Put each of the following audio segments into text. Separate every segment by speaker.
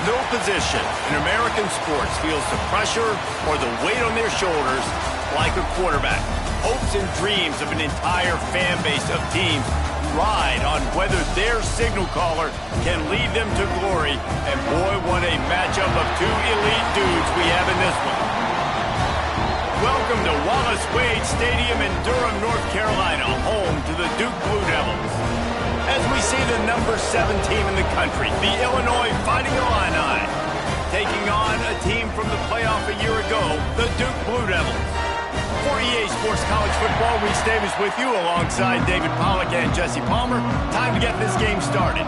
Speaker 1: No position in American sports feels the pressure or the weight on their shoulders like a quarterback. Hopes and dreams of an entire fan base of teams ride on whether their signal caller can lead them to glory. And boy, what a matchup of two elite dudes we have in this one. Welcome to Wallace Wade Stadium in Durham, North Carolina, home to the Duke Blue Devils. As we see the number 7 team in the country, the Illinois Fighting Illini, taking on a team from the playoff a year ago, the Duke Blue Devils. For EA Sports College Football, Reese Davis with you alongside David Pollack and Jesse Palmer. Time to get this game started.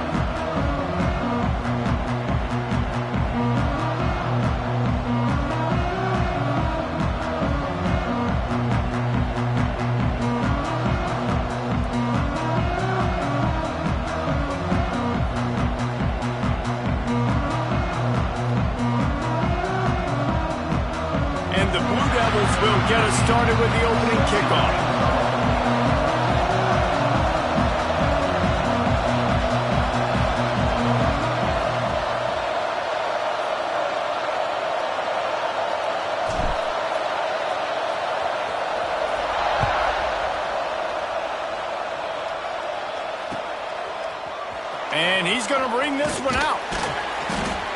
Speaker 1: Will get us started with the opening kickoff. And he's going to bring this one out.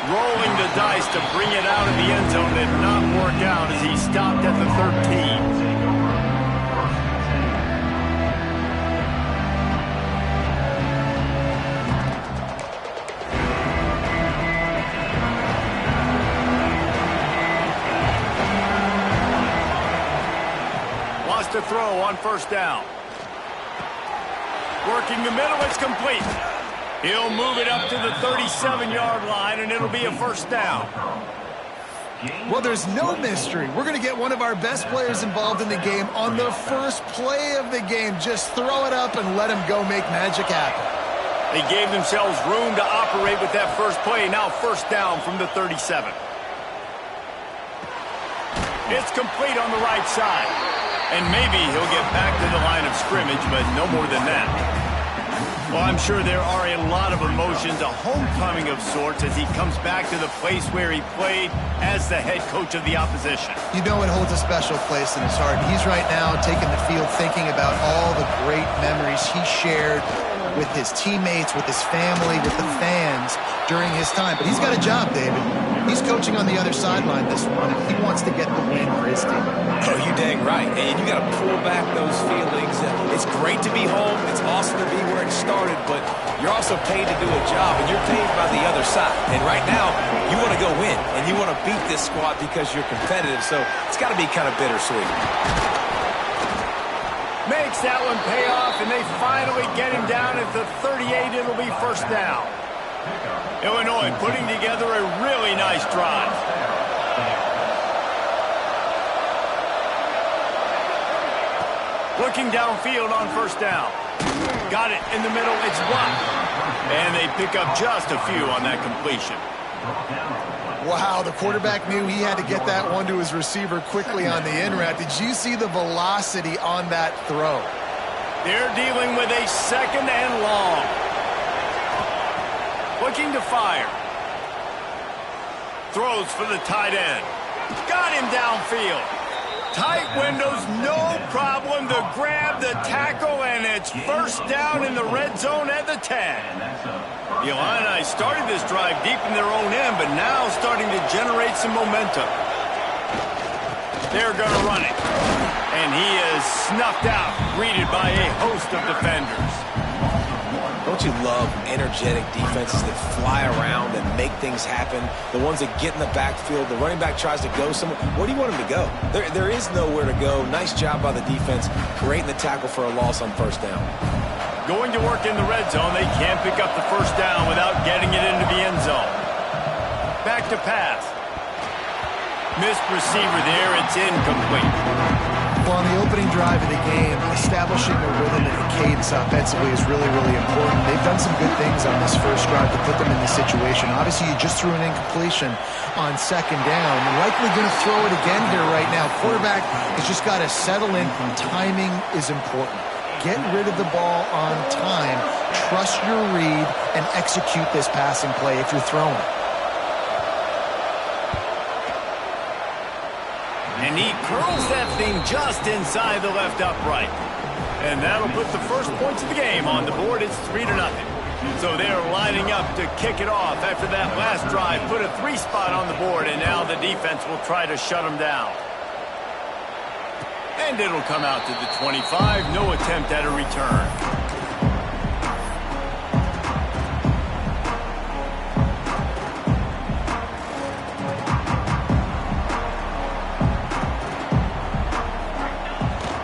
Speaker 1: Rolling the dice to bring it out of the end zone did not work out as he stopped at the 13. Lost a throw on first down. Working the middle, it's complete. He'll move it up to the 37-yard line, and it'll be a first down.
Speaker 2: Well, there's no mystery. We're going to get one of our best players involved in the game on the first play of the game. Just throw it up and let him go make magic happen.
Speaker 1: They gave themselves room to operate with that first play. Now first down from the 37. It's complete on the right side. And maybe he'll get back to the line of scrimmage, but no more than that. Well, I'm sure there are a lot of emotions, a homecoming of sorts as he comes back to the place where he played as the head coach of the opposition.
Speaker 2: You know it holds a special place in his heart. He's right now taking the field thinking about all the great memories he shared with his teammates, with his family, with the fans during his time. But he's got a job, David. He's coaching on the other sideline this one, and he wants to get the win for his team.
Speaker 3: Oh, you dang right. And you got to pull back those feelings. It's great to be home. It's awesome to be where it started, but you're also paid to do a job, and you're paid by the other side. And right now, you want to go win, and you want to beat this squad because you're competitive, so it's got to be kind of bittersweet.
Speaker 1: Makes that one pay off, and they finally get him down at the 38. It'll be first down. Illinois putting together a really nice drive. Looking downfield on first down. Got it in the middle. It's blocked. And they pick up just a few on that completion.
Speaker 2: Wow, the quarterback knew he had to get that one to his receiver quickly on the in route. Did you see the velocity on that throw?
Speaker 1: They're dealing with a second and long. Looking to fire. Throws for the tight end. Got him downfield. Tight windows, no problem to grab the tackle, and it's first down in the red zone at the 10. The Illini started this drive deep in their own end, but now starting to generate some momentum. They're going to run it. And he is snuffed out, greeted by a host of defenders.
Speaker 3: Don't you love energetic defenses that fly around and make things happen? The ones that get in the backfield, the running back tries to go somewhere. Where do you want him to go? There is nowhere to go. Nice job by the defense, creating the tackle for a loss on first down.
Speaker 1: Going to work in the red zone. They can't pick up the first down without getting it into the end zone. Back to pass. Missed receiver there. It's incomplete.
Speaker 2: Well, on the opening drive of the game, establishing a rhythm and a cadence offensively is really, really important. They've done some good things on this first drive to put them in this situation. Obviously, you just threw an incompletion on second down. Likely going to throw it again here right now. Quarterback has just got to settle in. Timing is important. Get rid of the ball on time. Trust your read and execute this passing play if you're throwing.
Speaker 1: And he curls that thing just inside the left upright. And that'll put the first points of the game on the board. It's 3-0. So they're lining up to kick it off after that last drive. Put a 3 spot on the board, and now the defense will try to shut them down. And it'll come out to the 25. No attempt at a return.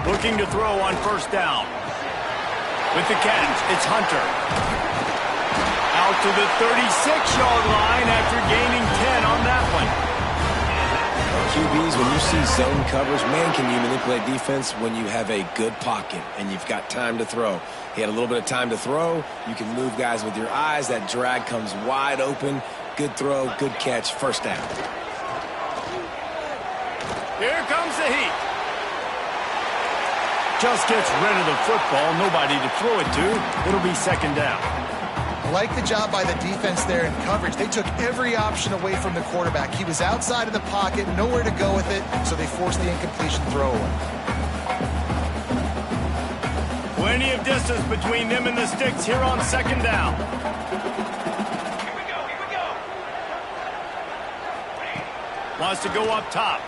Speaker 1: Looking to throw on first down. With the catch, it's Hunter. Out to the 36-yard line after gaining 10 on that one.
Speaker 3: QBs, when you see zone coverage, man, can you manipulate defense when you have a good pocket and you've got time to throw. He had a little bit of time to throw. You can move guys with your eyes. That drag comes wide open. Good throw, good catch, first down.
Speaker 1: Here comes the heat. Just gets rid of the football. Nobody to throw it to. It'll be second down.
Speaker 2: I like the job by the defense there in coverage. They took every option away from the quarterback. He was outside of the pocket, nowhere to go with it, so they forced the incompletion throw away.
Speaker 1: Plenty of distance between them and the sticks here on second down.
Speaker 4: Here we go.
Speaker 1: Wants to go up top.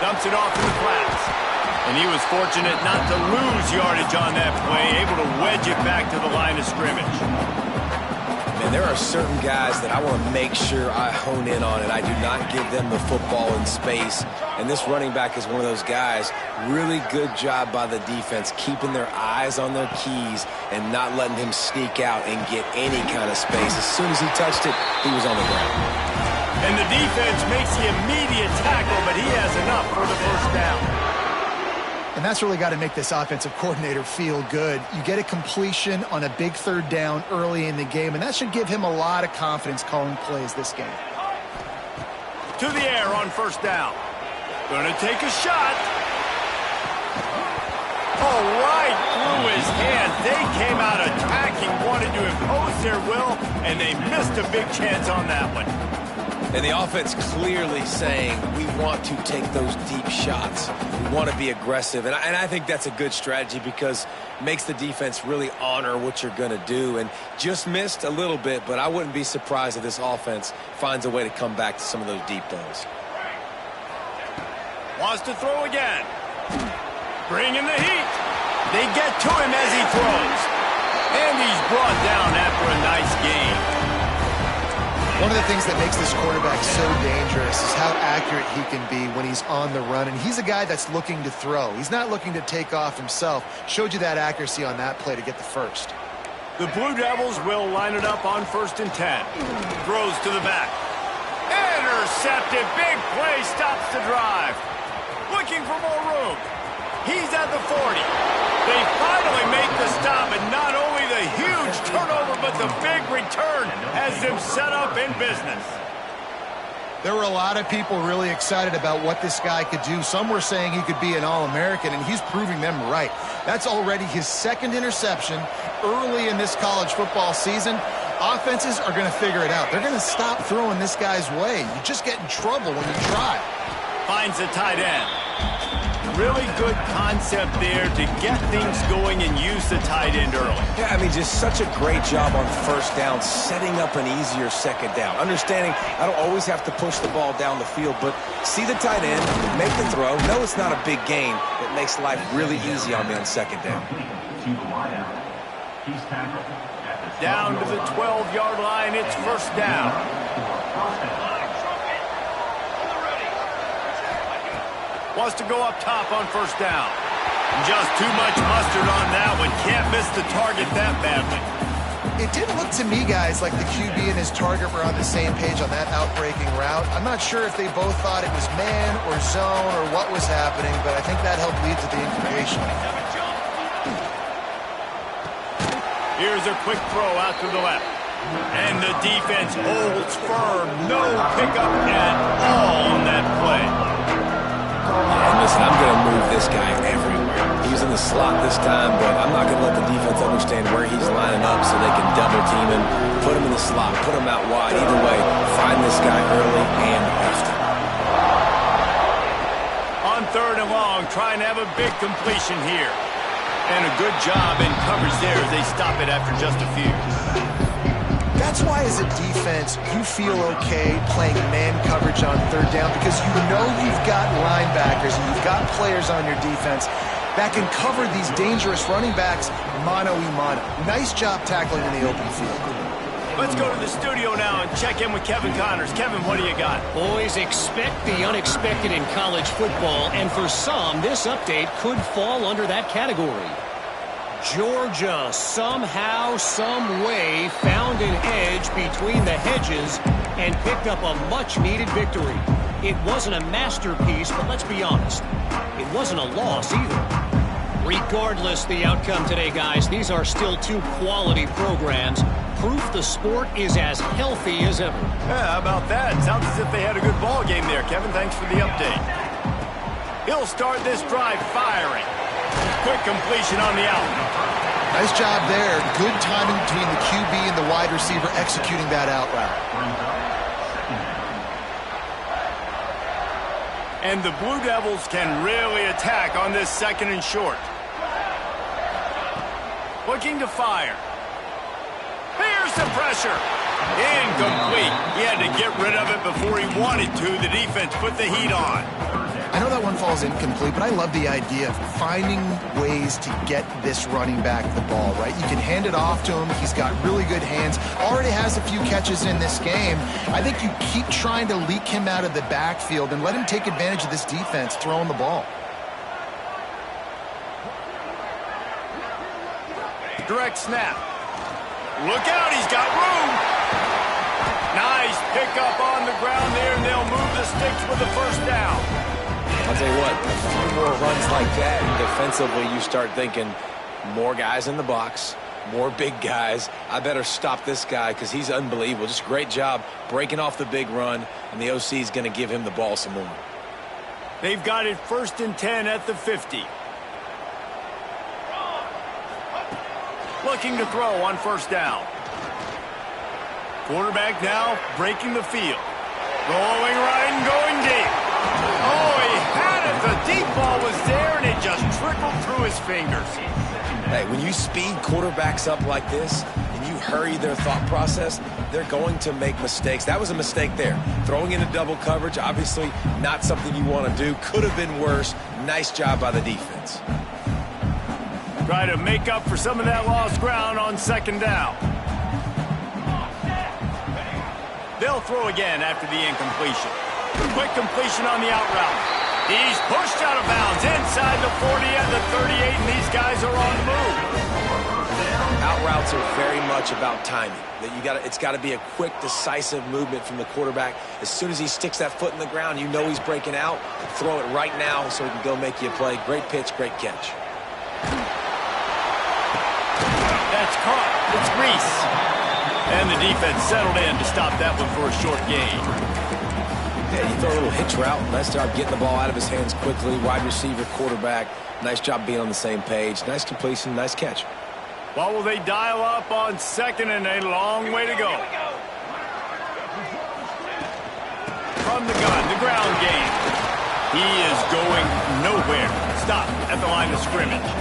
Speaker 1: Dumps it off in the flats. And he was fortunate not to lose yardage on that play, able to wedge it back to the line of scrimmage.
Speaker 3: Man, there are certain guys that I want to make sure I hone in on, and I do not give them the football in space. And this running back is one of those guys. Really good job by the defense, keeping their eyes on their keys and not letting him sneak out and get any kind of space. As soon as he touched it, he was on the ground.
Speaker 1: And the defense makes the immediate tackle, but he has enough for the first down.
Speaker 2: And that's really got to make this offensive coordinator feel good. You get a completion on a big third down early in the game, and that should give him a lot of confidence calling plays this game.
Speaker 1: To the air on first down. Going to take a shot. Oh, right through his hand. They came out attacking, wanted to impose their will, and they missed a big chance on that one.
Speaker 3: And the offense clearly saying, we want to take those deep shots. We want to be aggressive. And I think that's a good strategy because it makes the defense really honor what you're going to do. And just missed a little bit, but I wouldn't be surprised if this offense finds a way to come back to some of those deep balls.
Speaker 1: Wants to throw again. Bringing the heat. They get to him as he throws. And he's brought down after a nice gain.
Speaker 2: One of the things that makes this quarterback so dangerous is how accurate he can be when he's on the run. And he's a guy that's looking to throw. He's not looking to take off himself. Showed you that accuracy on that play to get the first.
Speaker 1: The Blue Devils will line it up on 1st and 10. Throws to the back. Intercepted. Big play. Stops the drive. Looking for more room. He's at the 40. They finally make the stop, and not only the huge turnover, but the big return has them set up in business.
Speaker 2: There were a lot of people really excited about what this guy could do. Some were saying he could be an All-American, and he's proving them right. That's already his second interception early in this college football season. Offenses are going to figure it out. They're going to stop throwing this guy's way. You just get in trouble when you try.
Speaker 1: Finds the tight end. Really good concept there to get things going and use the tight end early.
Speaker 3: Yeah, I mean, just such a great job on first down, setting up an easier second down. Understanding I don't always have to push the ball down the field, but see the tight end, make the throw. No, it's not a big gain. It makes life really easy on me on second down.
Speaker 1: Down to the 12-yard line, it's first down. Wants to go up top on first down. Just too much mustard on that one. Can't miss the target that badly.
Speaker 2: It didn't look to me, guys, like the QB and his target were on the same page on that outbreaking route. I'm not sure if they both thought it was man or zone or what was happening, but I think that helped lead to the incompletion.
Speaker 1: Here's a quick throw out to the left. And the defense holds firm. No pickup at all on that play.
Speaker 3: And listen, I'm going to move this guy everywhere. He's in the slot this time, but I'm not going to let the defense understand where he's lining up so they can double team him, put him in the slot, put him out wide. Either way, find this guy early and often.
Speaker 1: long, trying to have a big completion here. And a good job in coverage there as they stop it after just a few.
Speaker 2: That's why as a defense, you feel okay playing man coverage on third down because you know you've got linebackers and you've got players on your defense that can cover these dangerous running backs mano-a-mano. Nice job tackling in the open field.
Speaker 1: Let's go to the studio now and check in with Kevin Connors. Kevin, what do you got?
Speaker 5: Boys, expect the unexpected in college football, and for some, this update could fall under that category. Georgia somehow, some way found an edge between the hedges and picked up a much-needed victory. It wasn't a masterpiece, but let's be honest, it wasn't a loss either. Regardless the outcome today, guys, these are still two quality programs. Proof the sport is as healthy as ever.
Speaker 1: Yeah, how about that? Sounds as if they had a good ball game there. Kevin, thanks for the update. He'll start this drive firing. Quick completion on the out.
Speaker 2: Nice job there. Good timing between the QB and the wide receiver executing that out route.
Speaker 1: And the Blue Devils can really attack on this second and short. Looking to fire. Here's the pressure. Incomplete. He had to get rid of it before he wanted to. The defense put the heat on.
Speaker 2: I know that one falls incomplete, but I love the idea of finding ways to get this running back the ball, right? You can hand it off to him. He's got really good hands. Already has a few catches in this game. I think you keep trying to leak him out of the backfield and let him take advantage of this defense throwing the ball.
Speaker 1: Direct snap. Look out, he's got room. Nice pickup on the ground there, and they'll move the sticks with the first down.
Speaker 3: I'll tell you what, a few more runs like that, and defensively you start thinking more guys in the box, more big guys. I better stop this guy because he's unbelievable. Just a great job breaking off the big run, and the OC is going to give him the ball some more.
Speaker 1: They've got it 1st and 10 at the 50. Looking to throw on first down. Quarterback now breaking the field. Going right and going deep. Oh, he had it. The deep ball was there, and it just trickled through his fingers.
Speaker 3: Hey, when you speed quarterbacks up like this and you hurry their thought process, they're going to make mistakes. That was a mistake there. Throwing into double coverage, obviously not something you want to do. Could have been worse. Nice job by the defense.
Speaker 1: Try to make up for some of that lost ground on second down. They'll throw again after the incompletion. Quick completion on the out route. He's pushed out of bounds inside the 40 and the 38, and these guys are on the move.
Speaker 3: Out routes are very much about timing. It's got to be a quick, decisive movement from the quarterback. As soon as he sticks that foot in the ground, you know he's breaking out. Throw it right now so he can go make you a play. Great pitch, great catch.
Speaker 1: That's caught. It's Reese. And the defense settled in to stop that one for a short gain.
Speaker 3: Yeah, you throw a little hitch route. Nice job getting the ball out of his hands quickly. Wide receiver, quarterback. Nice job being on the same page. Nice completion, nice catch.
Speaker 1: What will they dial up on second and a long way to go? From the gun, the ground game. He is going nowhere. Stop at the line of scrimmage.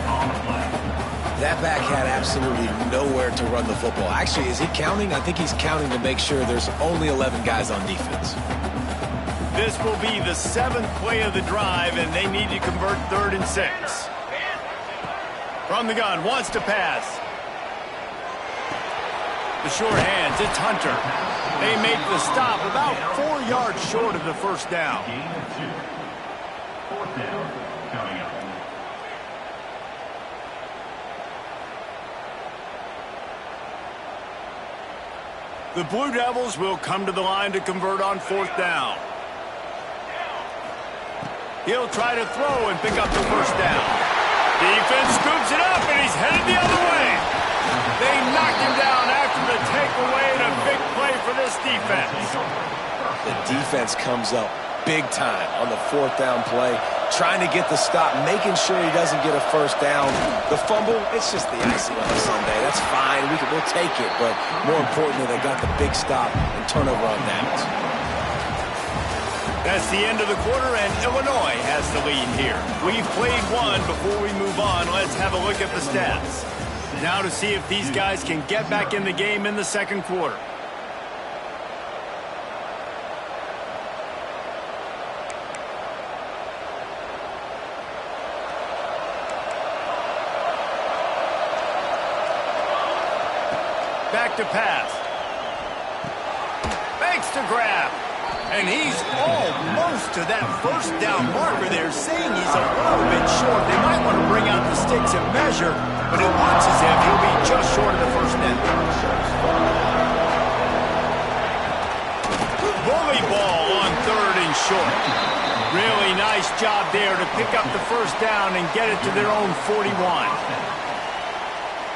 Speaker 3: That back had absolutely nowhere to run the football. Actually, is he counting? I think he's counting to make sure there's only 11 guys on defense.
Speaker 1: This will be the 7th play of the drive, and they need to convert 3rd and 6. From the gun, wants to pass. The short hands, it's Hunter. They make the stop about 4 yards short of the first down.
Speaker 4: Fourth down coming up.
Speaker 1: The Blue Devils will come to the line to convert on 4th down. He'll try to throw and pick up the first down. Defense scoops it up, and he's headed the other way. They knocked him down after the takeaway, and a big play for this defense.
Speaker 3: The defense comes up big time on the 4th down play, trying to get the stop, making sure he doesn't get a first down. The fumble, it's just the icing on the Sunday. That's fine. We'll take it, but more importantly, they got the big stop and turnover on downs.
Speaker 1: That's the end of the quarter, and Illinois has the lead here. We've played one. Before we move on, let's have a look at the stats. Now to see if these guys can get back in the game in the second quarter. Back to pass. Fakes to grab. And he's almost to that first down marker there, saying he's a little bit short. They might want to bring out the sticks and measure, but it looks as if he'll be just short of the first down. Bully ball on 3rd and short. Really nice job there to pick up the first down and get it to their own 41.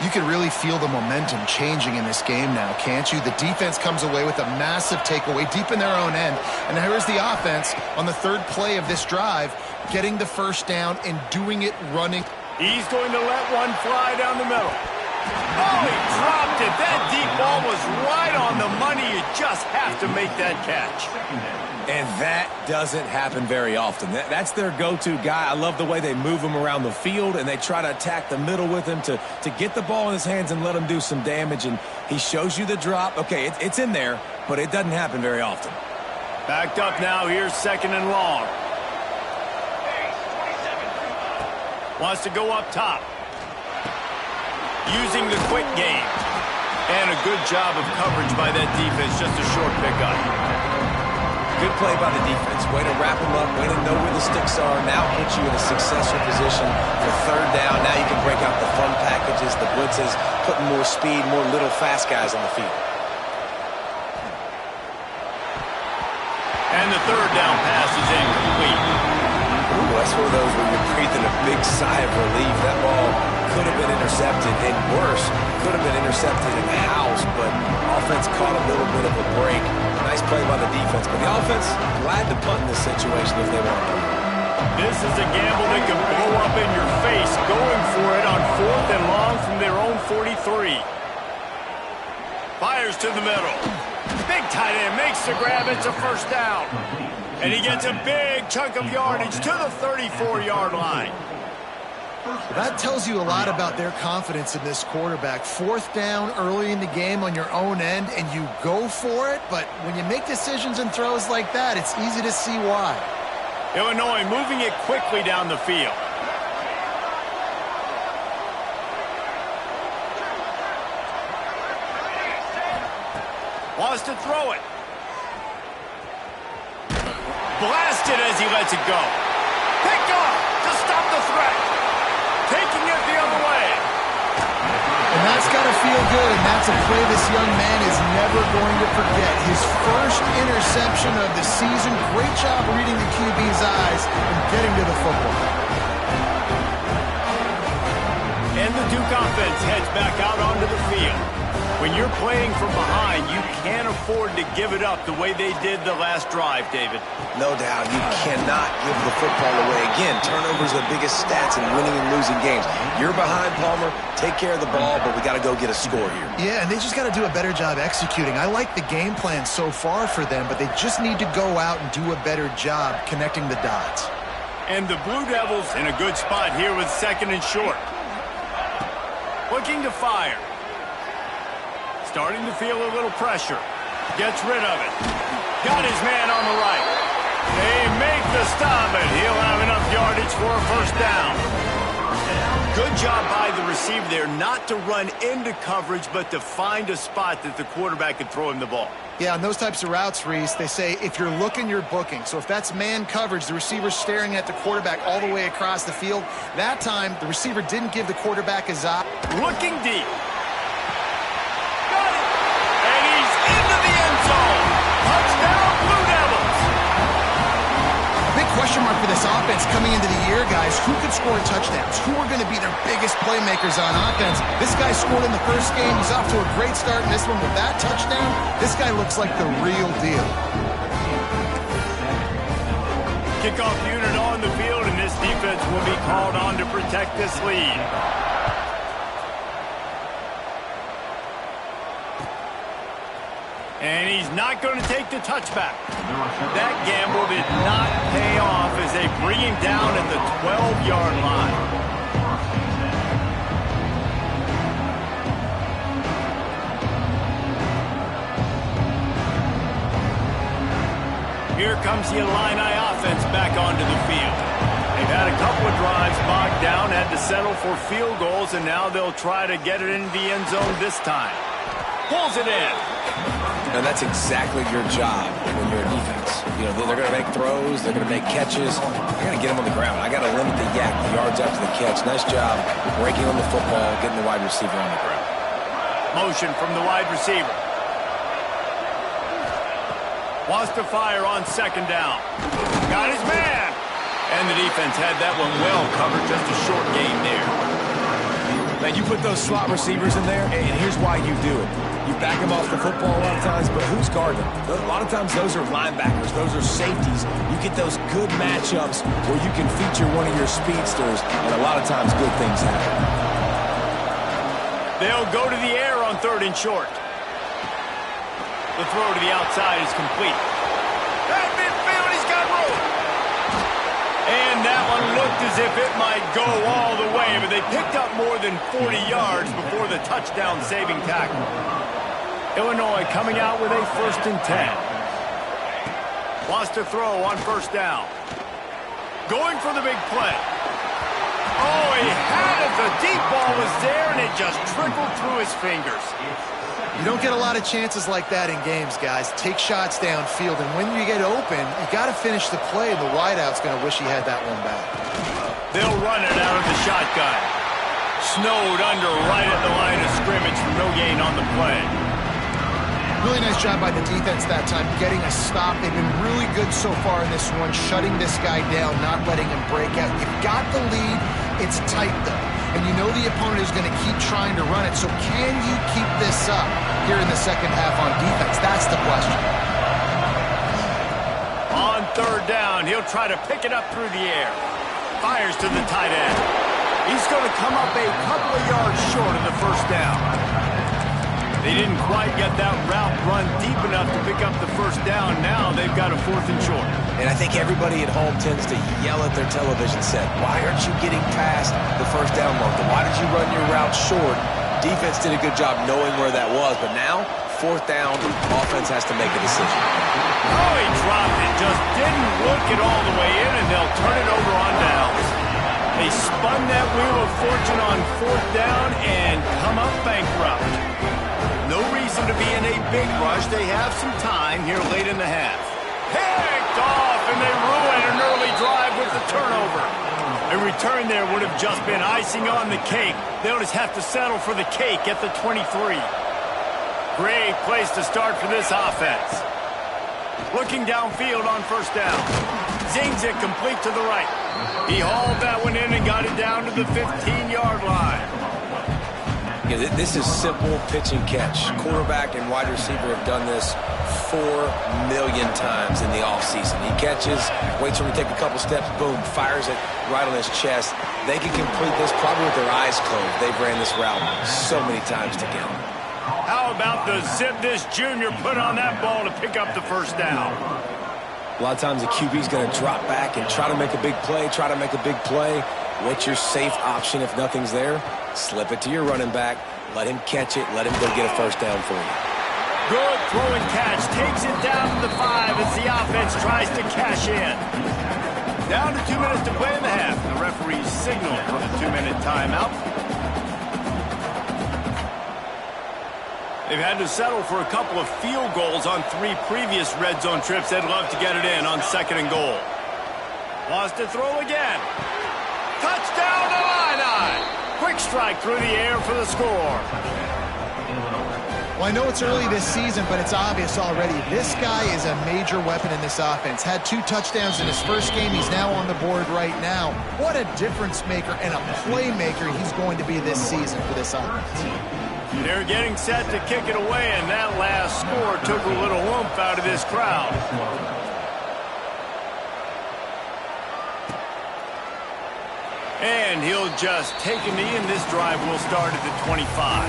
Speaker 2: You can really feel the momentum changing in this game now, can't you? The defense comes away with a massive takeaway deep in their own end. And here's the offense on the 3rd play of this drive, getting the first down and doing it running.
Speaker 1: He's going to let one fly down the middle. Oh, he dropped it. That deep ball was right on the money. You just have to make that catch.
Speaker 3: And that doesn't happen very often. That's their go-to guy. I love the way they move him around the field, and they try to attack the middle with him to get the ball in his hands and let him do some damage. And he shows you the drop. Okay, it's in there, but it doesn't happen very often.
Speaker 1: Backed up now. Here's 2nd and long. Wants to go up top. Using the quick game. And a good job of coverage by that defense. Just a short pickup.
Speaker 3: Good play by the defense. Way to wrap them up. Way to know where the sticks are. Now put you in a successful position for 3rd down. Now you can break out the fun packages, the blitzes, putting more speed, more little fast guys on the field.
Speaker 1: And the 3rd down pass is incomplete.
Speaker 3: Ooh, that's one of those where you're breathing a big sigh of relief. That ball could have been intercepted, and worse, could have been intercepted in the house, but offense caught a little bit of a break. Nice play by the defense, but the offense glad to punt in this situation if they want to.
Speaker 1: This is a gamble that can blow up in your face, going for it on 4th and long from their own 43. Fires to the middle. Big tight end makes the grab. It's a first down. And he gets a big chunk of yardage to the 34-yard line.
Speaker 2: That tells you a lot about their confidence in this quarterback. 4th down early in the game on your own end, and you go for it. But when you make decisions and throws like that, it's easy to see why.
Speaker 1: Illinois moving it quickly down the field. Wants to throw it. Blasted as he lets it go. Picked off to stop the threat. Taking it the other way.
Speaker 2: And that's got to feel good, and that's a play this young man is never going to forget. His first interception of the season. Great job reading the QB's eyes and getting to the football.
Speaker 1: And the Duke offense heads back out onto the field. When you're playing from behind, you can't afford to give it up the way they did the last drive, David.
Speaker 3: No doubt. You cannot give the football away. Again, turnovers are the biggest stats in winning and losing games. You're behind, Palmer. Take care of the ball, but we got to go get a score here.
Speaker 2: Yeah, and they just got to do a better job executing. I like the game plan so far for them, but they just need to go out and do a better job connecting the dots.
Speaker 1: And the Blue Devils in a good spot here with 2nd and short. Looking to fire. Starting to feel a little pressure. Gets rid of it. Got his man on the right. They make the stop, and he'll have enough yardage for a first down. Good job by the receiver there not to run into coverage, but to find a spot that the quarterback could throw him the ball.
Speaker 2: Yeah, on those types of routes, Reese, they say if you're looking, you're booking. So if that's man coverage, the receiver's staring at the quarterback all the way across the field. That time, the receiver didn't give the quarterback his eye.
Speaker 1: Looking deep. Got it. And he's into the end zone. Touchdown, Blue Devils.
Speaker 2: A big question mark for this offense coming into the year, guys. Who could score touchdowns? Who are going to be their biggest playmakers on offense? This guy scored in the first game. He's off to a great start in this one with that touchdown. This guy looks like the real deal.
Speaker 1: Kickoff unit on the field, and this defense will be called on to protect this lead. And he's not going to take the touchback. That gamble did not pay off as they bring him down at the 12-yard line. Here comes the Illini offense back onto the field. They've had a couple of drives bogged down, had to settle for field goals, and now they'll try to get it into the end zone this time. Pulls it in.
Speaker 3: Now, that's exactly your job when you're a defense. You know, they're going to make throws. They're going to make catches. I got to get them on the ground. I got to limit the yak, the yards after the catch. Nice job breaking on the football, getting the wide receiver on the ground.
Speaker 1: Motion from the wide receiver. Wants to fire on second down. Got his man. And the defense had that one well covered. Just a short gain there.
Speaker 3: Now, you put those slot receivers in there, and here's why you do it. You back them off the football a lot of times, but who's guarding them? A lot of times those are linebackers. Those are safeties. You get those good matchups where you can feature one of your speedsters, and a lot of times good things happen.
Speaker 1: They'll go to the air on 3rd and short. The throw to the outside is complete. At midfield, he's got room. And that one looked as if it might go all the way, but they picked up more than 40 yards before the touchdown-saving tackle. Illinois coming out with a 1st and 10. Wants to throw on 1st down. Going for the big play. Oh, he had it. The deep ball was there, and it just trickled through his fingers.
Speaker 2: You don't get a lot of chances like that in games, guys. Take shots downfield, and when you get open, you got to finish the play. The wideout's going to wish he had that one back.
Speaker 1: They'll run it out of the shotgun. Snowed under right at the line of scrimmage for no gain on the play.
Speaker 2: Really nice job by the defense that time, getting a stop. They've been really good so far in this one, shutting this guy down, not letting him break out. You've got the lead. It's tight, though. And you know the opponent is going to keep trying to run it. So can you keep this up here in the second half on defense? That's the question.
Speaker 1: On 3rd down, he'll try to pick it up through the air. Fires to the tight end. He's going to come up a couple of yards short of the 1st down. They didn't quite get that route run deep enough to pick up the 1st down. Now they've got a 4th and short.
Speaker 3: And I think everybody at home tends to yell at their television set, why aren't you getting past the 1st down marker? Why did you run your route short? Defense did a good job knowing where that was, but now, 4th down, offense has to make a decision.
Speaker 1: Oh, he dropped it. Just didn't look it all the way in, and they'll turn it over on downs. They spun that wheel of fortune on 4th down and come up bankrupt. No reason to be in a big rush. They have some time here late in the half. Picked off, and they ruin an early drive with the turnover. A return there would have just been icing on the cake. They'll just have to settle for the cake at the 23. Great place to start for this offense. Looking downfield on 1st down. Zings it complete to the right. He hauled that one in and got it down to the 15-yard line.
Speaker 3: Yeah, this is simple pitch and catch. Quarterback and wide receiver have done this 4 million times in the offseason. He catches, waits for him to take a couple steps, boom, fires it right on his chest. They can complete this probably with their eyes closed. They've ran this route so many times together.
Speaker 1: How about the zip this junior put on that ball to pick up the 1st down?
Speaker 3: A lot of times the QB's going to drop back and try to make a big play, What's your safe option if nothing's there? Slip it to your running back, let him catch it, let him go get a 1st down for you.
Speaker 1: Good throw and catch, takes it down to the 5 as the offense tries to cash in. Down to 2 minutes to play in the half. The referees signal for the 2-minute timeout. They've had to settle for a couple of field goals on 3 previous red zone trips. They'd love to get it in on 2nd and goal. Wants to throw again. Touchdown Illini! Quick strike through the air for the score.
Speaker 2: Well, I know it's early this season, but it's obvious already. This guy is a major weapon in this offense. Had 2 touchdowns in his first game. He's now on the board right now. What a difference maker and a playmaker he's going to be this season for this offense.
Speaker 1: They're getting set to kick it away, and that last score took a little oomph out of this crowd. And he'll just take a knee, and this drive will start at the 25.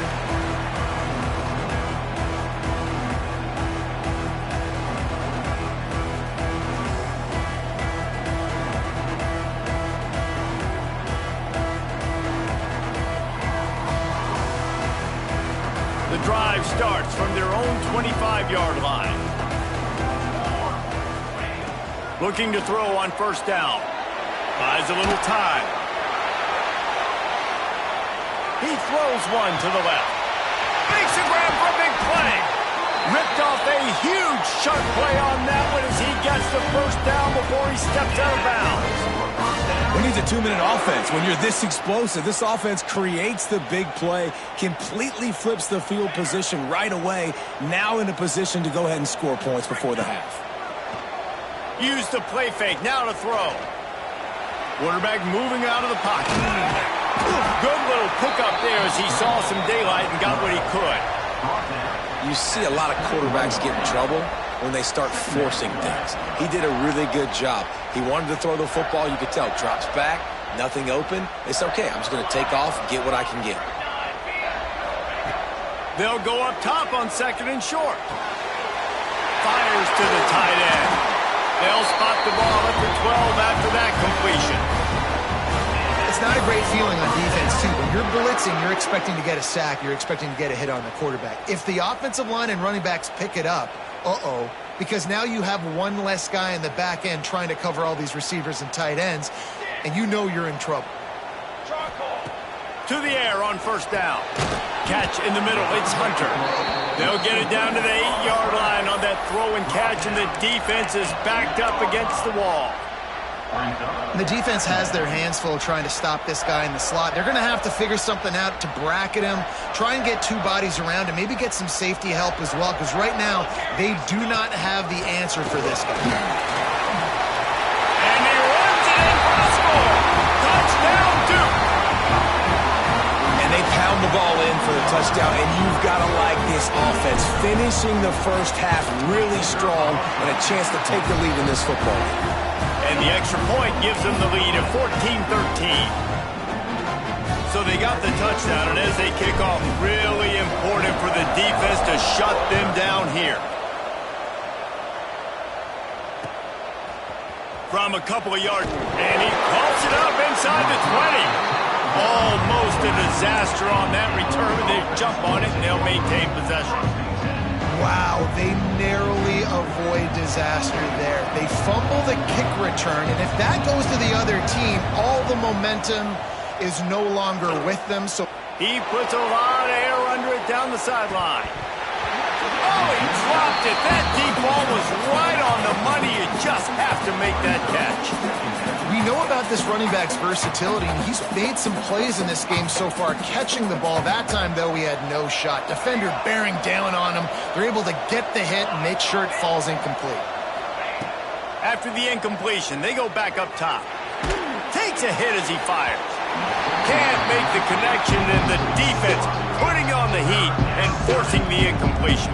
Speaker 1: The drive starts from their own 25-yard line. Looking to throw on first down. Buys a little time. He throws one to the left. Makes a grab for a big play. Ripped off a huge sharp play on that one as he gets the first down before he steps out of bounds.
Speaker 3: We need a 2-minute offense. When you're this explosive, this offense creates the big play, completely flips the field position right away, now in a position to go ahead and score points before the half.
Speaker 1: Use the play fake, now to throw. Quarterback moving out of the pocket. Good little pickup there as he saw some daylight and got what he could.
Speaker 3: You see a lot of quarterbacks get in trouble when they start forcing things. He did a really good job. He wanted to throw the football, you could tell. Drops back, nothing open. It's okay, I'm just going to take off, get what I can get.
Speaker 1: They'll go up top on second and short. Fires to the tight end. They'll spot the ball at the 12 after that completion.
Speaker 2: It's not a great feeling on defense, too. When you're blitzing, you're expecting to get a sack. You're expecting to get a hit on the quarterback. If the offensive line and running backs pick it up, because now you have one less guy in the back end trying to cover all these receivers and tight ends, and you know you're in trouble.
Speaker 1: To the air on first down. Catch in the middle. It's Hunter. They'll get it down to the 8-yard line on that throw and catch, and the defense is backed up against the wall.
Speaker 2: And the defense has their hands full trying to stop this guy in the slot. They're going to have to figure something out to bracket him, try and get two bodies around him, maybe get some safety help as well, because right now they do not have the answer for this guy.
Speaker 1: And he runs it in for the score. Touchdown, Duke.
Speaker 3: And they pound the ball in for the touchdown, and you've got to like this offense. Finishing the first half really strong and a chance to take the lead in this football game.
Speaker 1: And the extra point gives them the lead of 14-13. So they got the touchdown, and as they kick off, really important for the defense to shut them down here. From a couple of yards, and he calls it up inside the 20. Almost a disaster on that return, but they jump on it, and they'll maintain possession.
Speaker 2: Wow, they narrowly avoid disaster there. They fumble the kick return, and if that goes to the other team, all the momentum is no longer with them. So
Speaker 1: he puts a lot of air under it down the sideline. Oh, he dropped it. That deep ball was right on the money. You just have to make that catch.
Speaker 2: We know about this running back's versatility, and he's made some plays in this game so far, catching the ball. That time, though, he had no shot. Defender bearing down on him. They're able to get the hit and make sure it falls incomplete.
Speaker 1: After the incompletion, they go back up top. Takes a hit as he fires. Can't make the connection, and the defense putting on the heat and forcing the incompletion.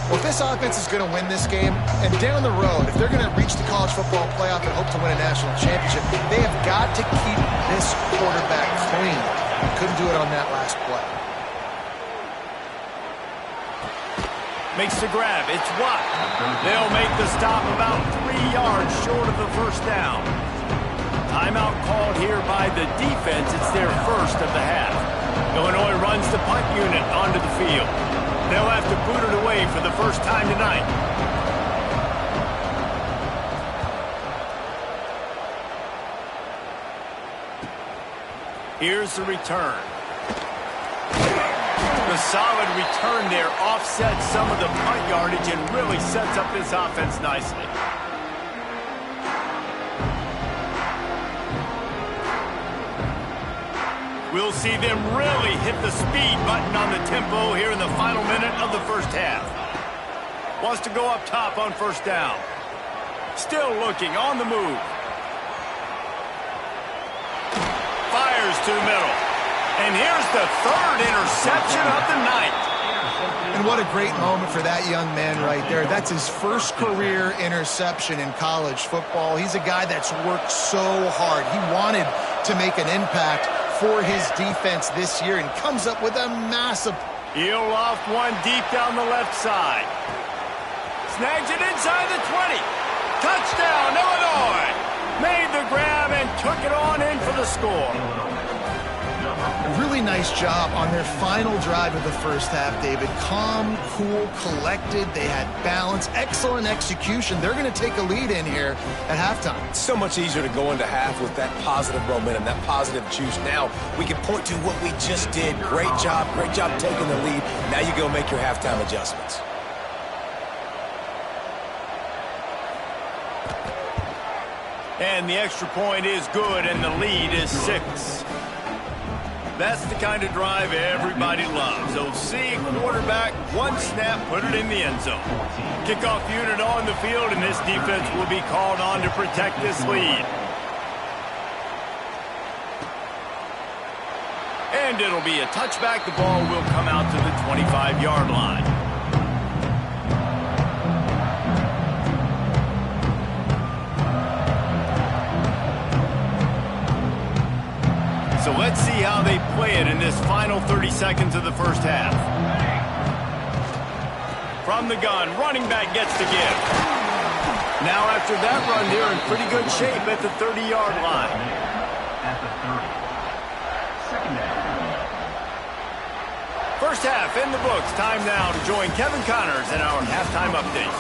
Speaker 2: Well, if this offense is going to win this game, and down the road, if they're going to reach the college football playoff and hope to win a national championship, they have got to keep this quarterback clean. Couldn't do it on that last play.
Speaker 1: Makes the grab. It's Watt. They'll make the stop about 3 yards short of the first down. Timeout called here by the defense. It's their first of the half. Illinois runs the punt unit onto the field. They'll have to boot it away for the first time tonight. Here's the return. The solid return there offsets some of the punt yardage and really sets up this offense nicely. We'll see them really hit the speed button on the tempo here in the final minute of the first half. Wants to go up top on first down. Still looking on the move. Fires to the middle. And here's the third interception of the night.
Speaker 2: And what a great moment for that young man right there. That's his first career interception in college football. He's a guy that's worked so hard. He wanted to make an impact for his defense this year and comes up with a massive.
Speaker 1: He'll loft one deep down the left side. Snags it inside the 20. Touchdown, Illinois. Made the grab and took it on in for the score.
Speaker 2: Really nice job on their final drive of the first half, David. Calm, cool, collected. They had balance, excellent execution. They're going to take a lead in here at halftime.
Speaker 3: It's so much easier to go into half with that positive momentum, that positive juice. Now we can point to what we just did. Great job taking the lead. Now you go make your halftime adjustments.
Speaker 1: And the extra point is good, and the lead is 6. That's the kind of drive everybody loves. OC quarterback, one snap, put it in the end zone. Kickoff unit on the field, and this defense will be called on to protect this lead. And it'll be a touchback. The ball will come out to the 25-yard line. So let's see how they play it in this final 30 seconds of the first half. From the gun, running back gets the give. Now after that run, they're in pretty good shape at the 30-yard line. First half in the books. Time now to join Kevin Connors in our halftime update.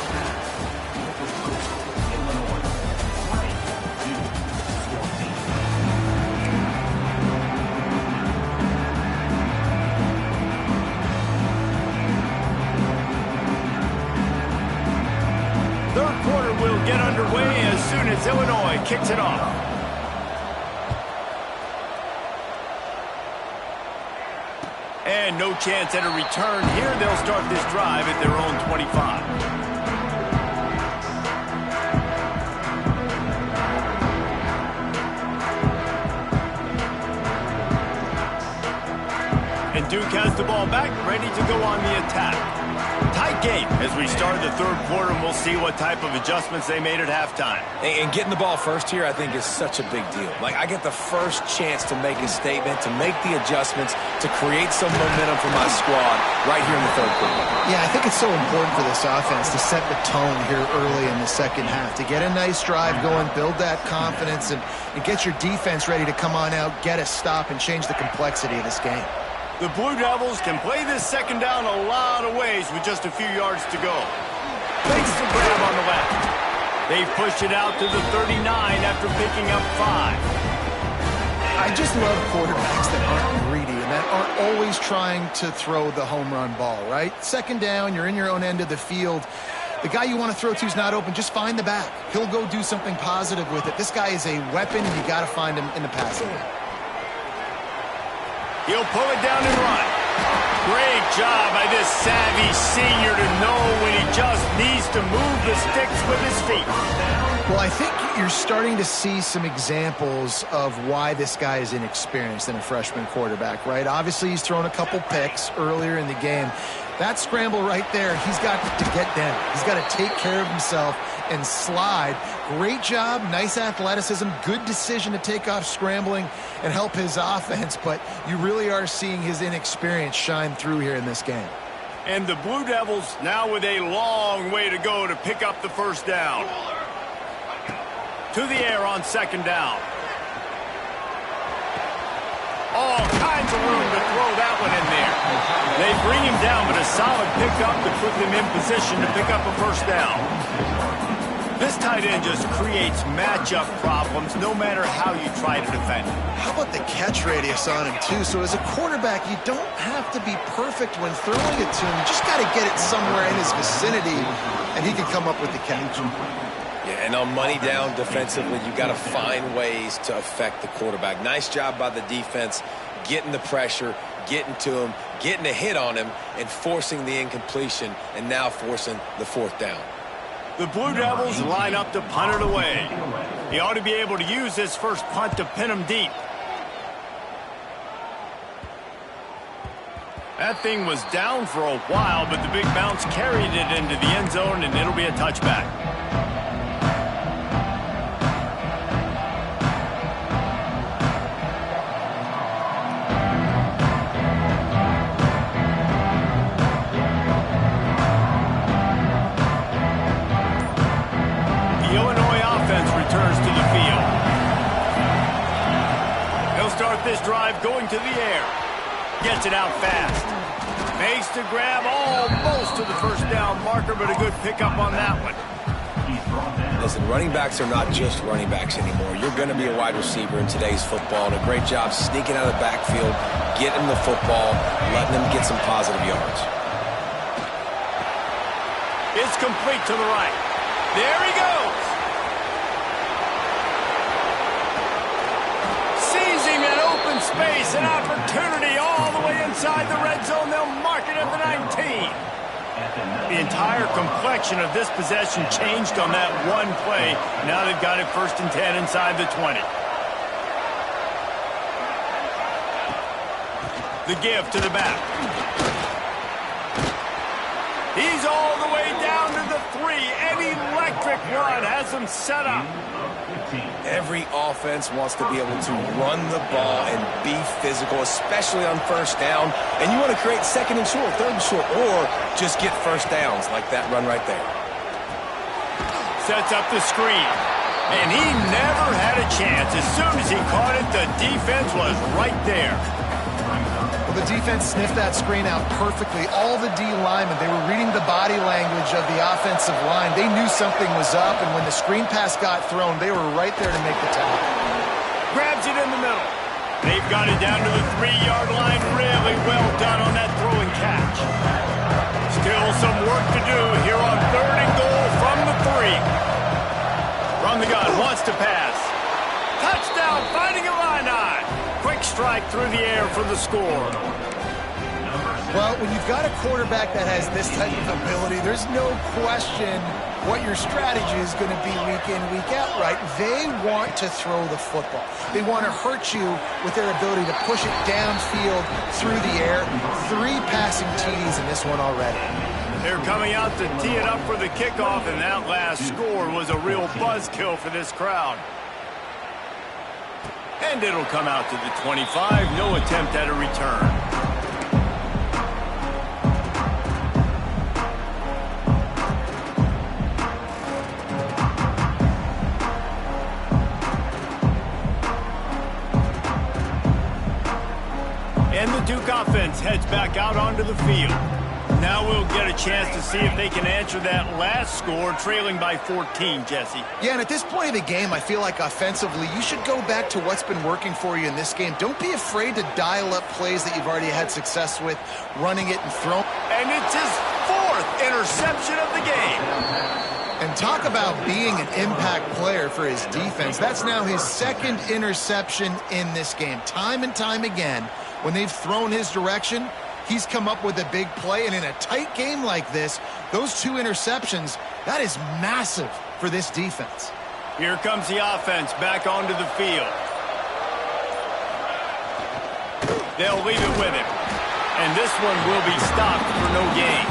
Speaker 1: Third quarter will get underway as soon as Illinois kicks it off. And no chance at a return here. They'll start this drive at their own 25. And Duke has the ball back, ready to go on the attack. Tight game as we start the third quarter, and we'll see what type of adjustments they made at halftime.
Speaker 3: And getting the ball first here, I think, is such a big deal. Like, I get the first chance to make a statement, to make the adjustments, to create some momentum for my squad right here in the third quarter.
Speaker 2: Yeah, I think it's so important for this offense to set the tone here early in the second half, to get a nice drive going, build that confidence, and get your defense ready to come on out, get a stop, and change the complexity of this game.
Speaker 1: The Blue Devils can play this second down a lot of ways with just a few yards to go. Makes the grab on the left. They've pushed it out to the 39 after picking up 5.
Speaker 2: I just love quarterbacks that aren't greedy and that aren't always trying to throw the home run ball, right? Second down, you're in your own end of the field. The guy you want to throw to is not open. Just find the back. He'll go do something positive with it. This guy is a weapon, and you got to find him in the passing game.
Speaker 1: He'll pull it down and run. Great job by this savvy senior to know when he just needs to move the sticks with his feet.
Speaker 2: Well, I think you're starting to see some examples of why this guy is inexperienced in a freshman quarterback, right? Obviously, he's thrown a couple picks earlier in the game. That scramble right there, he's got to get down. He's got to take care of himself and slide. Great job, nice athleticism, good decision to take off scrambling and help his offense, but you really are seeing his inexperience shine through here in this game.
Speaker 1: And the Blue Devils now with a long way to go to pick up the first down. To the air on second down. All kinds of room to throw that one in there. They bring him down, but a solid pickup to put them in position to pick up a first down. This tight end just creates matchup problems no matter how you try to defend it.
Speaker 2: How about the catch radius on him, too? So as a quarterback, you don't have to be perfect when throwing it to him. You just got to get it somewhere in his vicinity, and he can come up with the catch.
Speaker 3: Yeah, and on money down defensively, you got to find ways to affect the quarterback. Nice job by the defense, getting the pressure, getting to him, getting a hit on him, and forcing the incompletion, and now forcing the fourth down.
Speaker 1: The Blue Devils line up to punt it away. He ought to be able to use this first punt to pin him deep. That thing was down for a while, but the big bounce carried it into the end zone, and it'll be a touchback. The Illinois offense returns to the field. They'll start this drive going to the air. Gets it out fast. Makes the grab almost to the first down marker, but a good pickup on that one.
Speaker 3: Listen, running backs are not just running backs anymore. You're going to be a wide receiver in today's football, and a great job sneaking out of the backfield, getting the football, letting them get some positive yards.
Speaker 1: It's complete to the right. There he goes. Seizing an open space, an opportunity all the way inside the red zone. They'll mark it at the 19. The entire complexion of this possession changed on that one play. Now they've got it 1st and 10 inside the 20. The give to the back. He's all the way down to the 3. An electric run has him set up.
Speaker 3: Every offense wants to be able to run the ball and be physical, especially on 1st down. And you want to create 2nd and short, 3rd and short, or just get 1st downs like that run right there.
Speaker 1: Sets up the screen. And he never had a chance. As soon as he caught it, the defense was right there.
Speaker 2: Well, the defense sniffed that screen out perfectly. All the D linemen, they were reading the body language of the offensive line. They knew something was up, and when the screen pass got thrown, they were right there to make the tackle.
Speaker 1: Grabs it in the middle. They've got it down to the 3-yard line. Really well done on that throw and catch. Still some work to do here on 3rd and goal from the 3. From the gun, wants to pass. Touchdown, Fighting Illini. Quick strike through the air for the score.
Speaker 2: Well, when you've got a quarterback that has this type of ability, there's no question what your strategy is going to be week in, week out, right? They want to throw the football. They want to hurt you with their ability to push it downfield through the air. 3 passing TDs in this one already.
Speaker 1: They're coming out to tee it up for the kickoff, and that last score was a real buzzkill for this crowd. And it'll come out to the 25. No attempt at a return. And the Duke offense heads back out onto the field. Now we'll get a chance to see if they can answer that last score, trailing by 14, Jesse.
Speaker 2: Yeah, and at this point of the game, I feel like offensively, you should go back to what's been working for you in this game. Don't be afraid to dial up plays that you've already had success with, running it and throwing.
Speaker 1: And it's his 4th interception of the game.
Speaker 2: And talk about being an impact player for his defense. That's now his 2nd interception in this game. Time and time again, when they've thrown his direction, he's come up with a big play, and in a tight game like this, those 2 interceptions, that is massive for this defense.
Speaker 1: Here comes the offense back onto the field. They'll leave it with him. And this one will be stopped for no gain.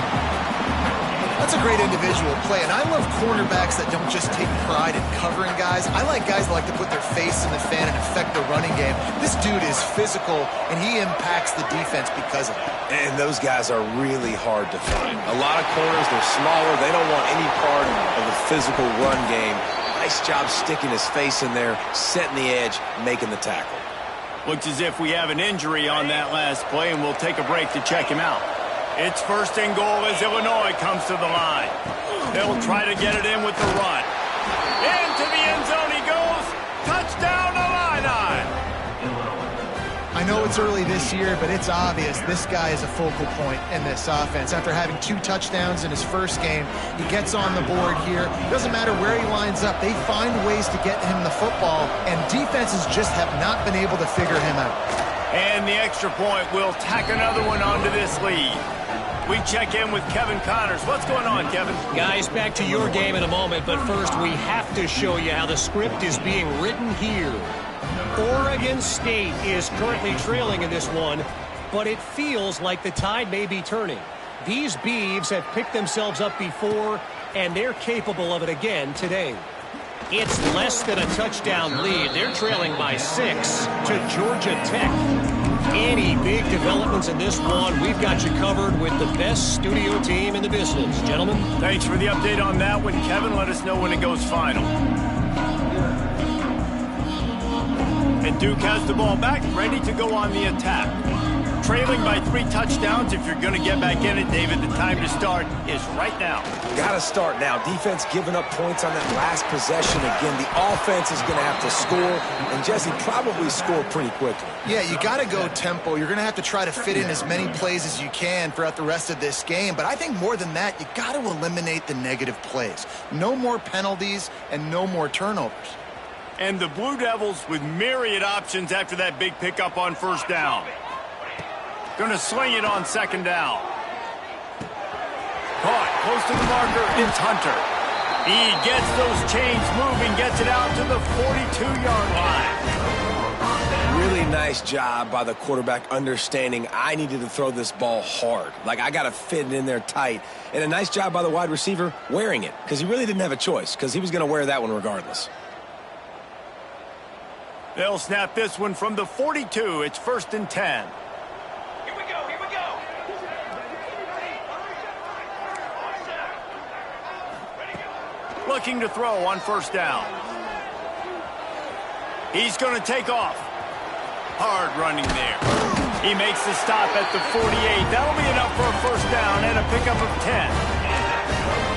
Speaker 2: That's a great individual play, and I love cornerbacks that don't just take pride in covering guys. I like guys that like to put their face in the fan and affect the running game. This dude is physical, and he impacts the defense because of it.
Speaker 3: And those guys are really hard to find. A lot of corners, they're smaller. They don't want any part of the physical run game. Nice job sticking his face in there, setting the edge, making the tackle.
Speaker 1: Looks as if we have an injury on that last play, and we'll take a break to check him out. It's 1st and goal as Illinois comes to the line. They'll try to get it in with the run. Into the end zone he goes. Touchdown, Illini!
Speaker 2: I know it's early this year, but it's obvious this guy is a focal point in this offense. After having 2 touchdowns in his first game, he gets on the board here. Doesn't matter where he lines up. They find ways to get him the football, and defenses just have not been able to figure him out.
Speaker 1: And the extra point will tack another one onto this lead. We check in with Kevin Connors. What's going on, Kevin?
Speaker 5: Guys, back to your game in a moment, but first we have to show you how the script is being written here. Oregon State is currently trailing in this one, but it feels like the tide may be turning. These Beavs have picked themselves up before, and they're capable of it again today. It's less than a touchdown lead. They're trailing by 6 to Georgia Tech. Any big developments in this one, we've got you covered with the best studio team in the business. Gentlemen.
Speaker 1: Thanks for the update on that one, Kevin. Let us know when it goes final. And Duke has the ball back, ready to go on the attack. trailing by 3 touchdowns. If you're going to get back in it, David, the time to start is right now.
Speaker 3: Got to start now. Defense giving up points on that last possession. Again, the offense is going to have to score, and Jesse probably score pretty quickly.
Speaker 2: Yeah, you got to go tempo. You're going to have to try to fit in as many plays as you can throughout the rest of this game. But I think more than that, you got to eliminate the negative plays. No more penalties and no more turnovers.
Speaker 1: And the Blue Devils with myriad options after that big pickup on first down. Going to sling it on second down. Caught close to the marker. It's Hunter. He gets those chains moving, gets it out to the 42-yard line.
Speaker 3: Really nice job by the quarterback understanding I needed to throw this ball hard. Like, I got to fit it in there tight. And a nice job by the wide receiver wearing it, because he really didn't have a choice, because he was going to wear that one regardless.
Speaker 1: They'll snap this one from the 42. It's 1st and 10.
Speaker 4: Here we go, here we go.
Speaker 1: Looking to throw on first down. He's going to take off. Hard running there. He makes the stop at the 48. That'll be enough for a first down and a pickup of 10.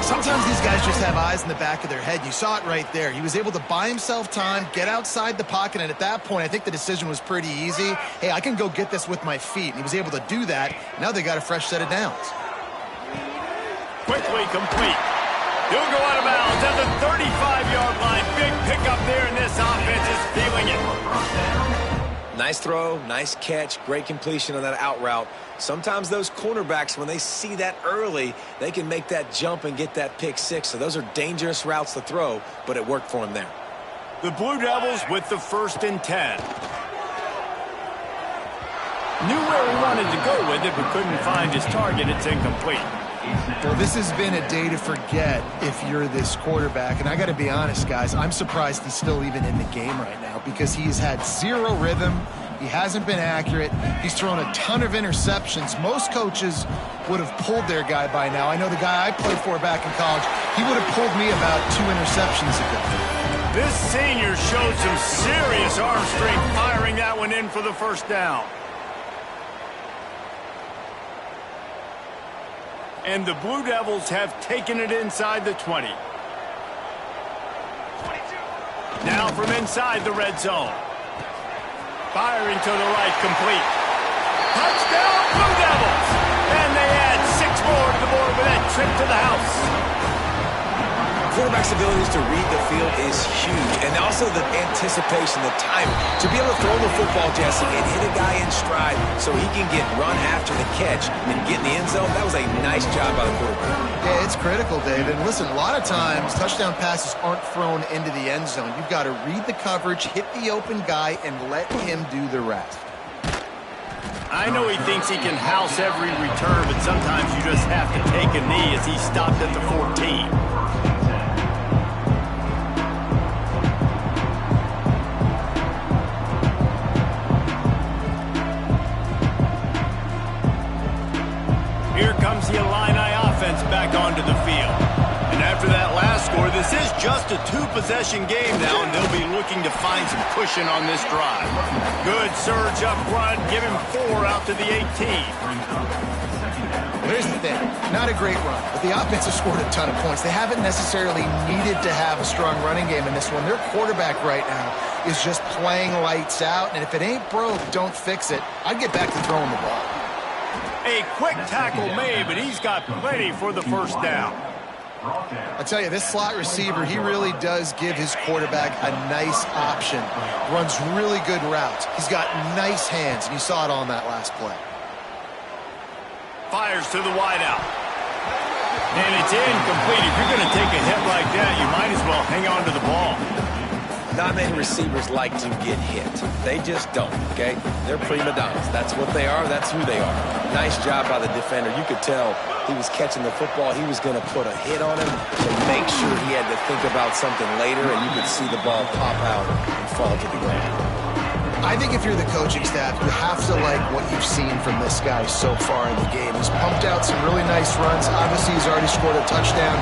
Speaker 2: Sometimes these guys just have eyes in the back of their head. You saw it right there. He was able to buy himself time, get outside the pocket, and at that point, I think the decision was pretty easy. Hey, I can go get this with my feet. And he was able to do that. Now they got a fresh set of downs.
Speaker 1: Quickly complete. He'll go out of bounds at the 35-yard line. Big pickup there, and this offense is feeling it.
Speaker 3: Nice throw, nice catch, great completion on that out route. Sometimes those cornerbacks, when they see that early, they can make that jump and get that pick six. So those are dangerous routes to throw, but it worked for him there.
Speaker 1: The Blue Devils with the 1st and 10. Knew where he wanted to go with it, but couldn't find his target. It's incomplete.
Speaker 2: Well, this has been a day to forget if you're this quarterback. And I got to be honest, guys, I'm surprised he's still even in the game right now because he's had zero rhythm. He hasn't been accurate. He's thrown a ton of interceptions. Most coaches would have pulled their guy by now. I know the guy I played for back in college, he would have pulled me about 2 interceptions ago.
Speaker 1: This senior showed some serious arm strength firing that one in for the first down. And the Blue Devils have taken it inside the 20. Now from inside the red zone. Firing to the right, complete. Touchdown, Blue Devils! And they add 6 more to the board with that trip to the house.
Speaker 3: Quarterback's abilities to read the field is huge, and also the anticipation, the timing. To be able to throw the football, Jesse, and hit a guy in stride so he can get run after the catch and get in the end zone, that was a nice job by the quarterback.
Speaker 2: Yeah, it's critical, David. And listen, a lot of times touchdown passes aren't thrown into the end zone. You've got to read the coverage, hit the open guy, and let him do the rest.
Speaker 1: I know he thinks he can house every return, but sometimes you just have to take a knee as he stopped at the 14. Here comes the Illini offense back onto the field. And after that last score, this is just a 2-possession game now, and they'll be looking to find some cushion on this drive. Good surge up front, give him 4 out to the 18.
Speaker 2: Here's the thing, not a great run, but the offense has scored a ton of points. They haven't necessarily needed to have a strong running game in this one. Their quarterback right now is just playing lights out, and if it ain't broke, don't fix it. I'd get back to throwing the ball.
Speaker 1: A quick tackle made, but he's got plenty for the first down.
Speaker 2: I tell you, this slot receiver, he really does give his quarterback a nice option. Runs really good routes. He's got nice hands, and you saw it on that last play.
Speaker 1: Fires to the wideout. And it's incomplete. If you're going to take a hit like that, you might as well hang on to the ball.
Speaker 3: Not many receivers like to get hit. They just don't, okay? They're prima donnas. That's what they are. That's who they are. Nice job by the defender. You could tell he was catching the football. He was going to put a hit on him to make sure he had to think about something later, and you could see the ball pop out and fall to the ground.
Speaker 2: I think if you're the coaching staff, you have to like what you've seen from this guy so far in the game. He's pumped out some really nice runs. Obviously, he's already scored a touchdown.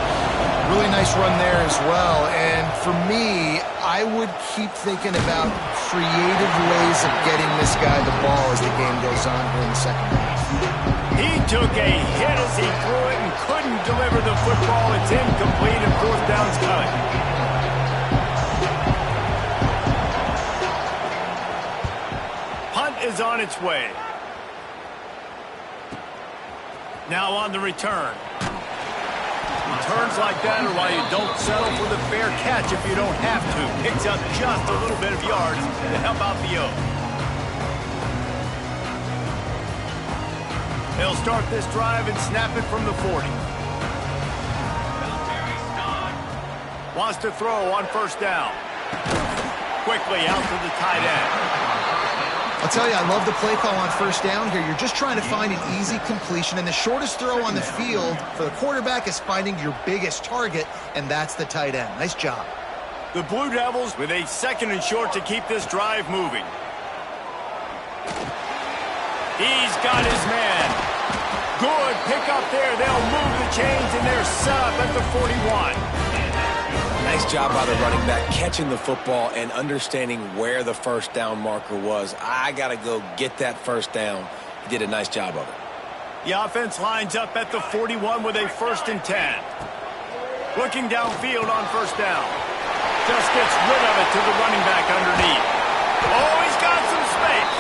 Speaker 2: Really nice run there as well. And for me, I would keep thinking about creative ways of getting this guy the ball as the game goes on here in the second half.
Speaker 1: He took a hit as he threw it and couldn't deliver the football. It's incomplete and fourth down's coming. Punt is on its way. Now on the return. Returns like that are why you don't settle for the fair catch if you don't have to. Picks up just a little bit of yards to help out the O. They'll start this drive and snap it from the 40. Wants to throw on first down. Quickly out to the tight end.
Speaker 2: I'll tell you, I love the play call on first down here. You're just trying to find an easy completion, and the shortest throw on the field for the quarterback is finding your biggest target, and that's the tight end. Nice job.
Speaker 1: The Blue Devils with a second and short to keep this drive moving. He's got his man. Good pick up there. They'll move the chains, and they're set up at the 41.
Speaker 3: Nice job by the running back catching the football and understanding where the first down marker was. I got to go get that first down. He did a nice job of it.
Speaker 1: The offense lines up at the 41 with a 1st and 10. Looking downfield on first down. Just gets rid of it to the running back underneath. Oh, he's got some space.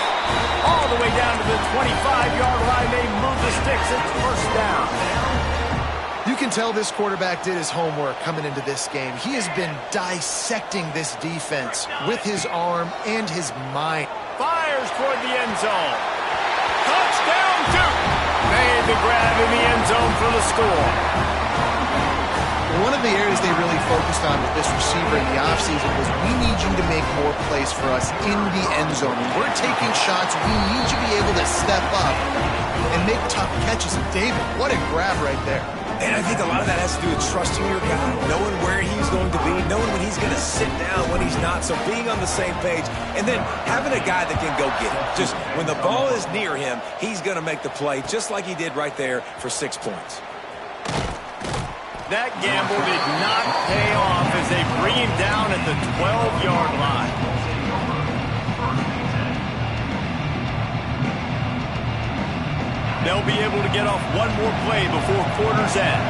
Speaker 1: All the way down to the 25-yard line. They move the sticks. It's first down.
Speaker 2: You can tell this quarterback did his homework coming into this game. He has been dissecting this defense with his arm and his mind.
Speaker 1: Fires toward the end zone. Touchdown, Duke! Made the grab in the end zone for the score.
Speaker 2: One of the areas they really focused on with this receiver in the offseason was we need you to make more plays for us in the end zone. When we're taking shots, we need you to be able to step up and make tough catches. And David, what a grab right there.
Speaker 3: And I think a lot of that has to do with trusting your guy, knowing where he's going to be, knowing when he's going to sit down, when he's not, so being on the same page, and then having a guy that can go get him. Just when the ball is near him, he's going to make the play, just like he did right there for 6 points.
Speaker 1: That gamble did not pay off as they bring him down at the 12-yard line. They'll be able to get off one more play before quarter's end.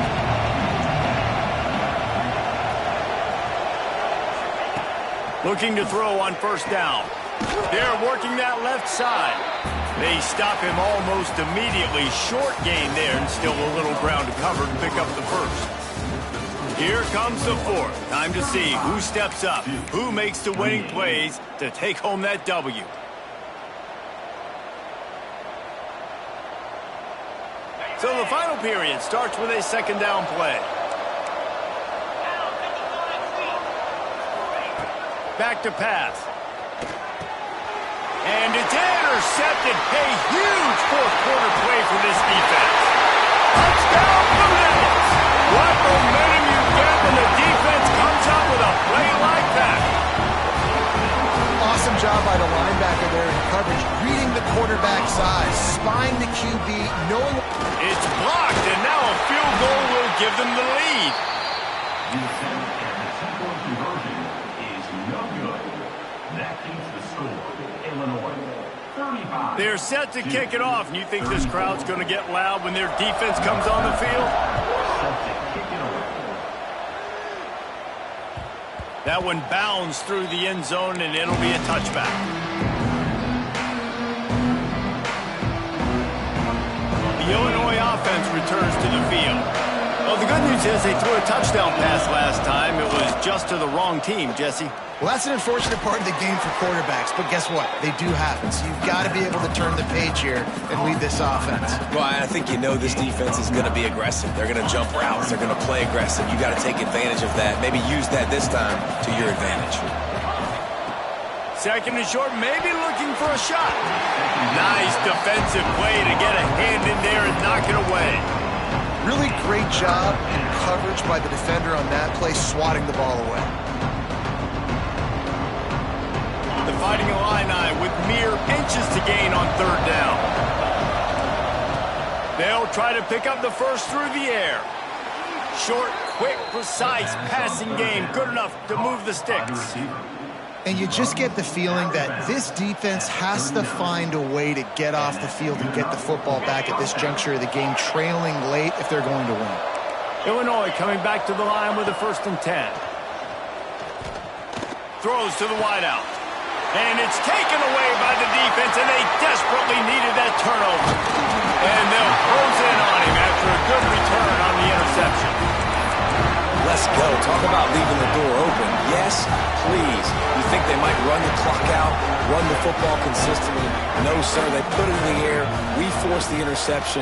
Speaker 1: Looking to throw on first down. They're working that left side. They stop him almost immediately. Short gain there and still a little ground to cover to pick up the first. Here comes the fourth. Time to see who steps up, who makes the winning plays to take home that W. So the final period starts with a second down play. Back to pass. And it's intercepted. A huge fourth quarter play for this defense. Touchdown, Blue Devils. What momentum you get when the defense comes up with a play like that.
Speaker 2: Awesome job by the linebacker there in coverage, reading the quarterback's eyes, spying the QB, knowing...
Speaker 1: It's blocked, and now a field goal will give them the lead. They're set to kick it off, and you think this crowd's going to get loud when their defense comes on the field? That one bounds through the end zone, and it'll be a touchback. The Illinois offense returns to the field. Well, the good news is they threw a touchdown pass last time. It was just to the wrong team, Jesse.
Speaker 2: Well, that's an unfortunate part of the game for quarterbacks, but guess what? They do happen, so you've got to be able to turn the page here and lead this offense.
Speaker 3: Well, I think you know this defense is going to be aggressive. They're going to jump routes. They're going to play aggressive. You got to take advantage of that. Maybe use that this time to your advantage.
Speaker 1: Second and short, maybe looking for a shot. Nice defensive play to get a hand in there and knock it away.
Speaker 2: Really great job in coverage by the defender on that play, swatting the ball away.
Speaker 1: The Fighting Illini with mere inches to gain on third down. They'll try to pick up the first through the air. Short, quick, precise passing game. Good enough to move the sticks.
Speaker 2: And you just get the feeling that this defense has to find a way to get off the field and get the football back at this juncture of the game, trailing late if they're going to win.
Speaker 1: Illinois coming back to the line with a 1st and 10. Throws to the wideout. And it's taken away by the defense, and they desperately needed that turnover. And they'll close in on him after a good return on the interception.
Speaker 3: Let's go. Talk about leaving the door open. Yes, please. You think they might run the clock out, run the football consistently? No, sir. They put it in the air. We forced the interception.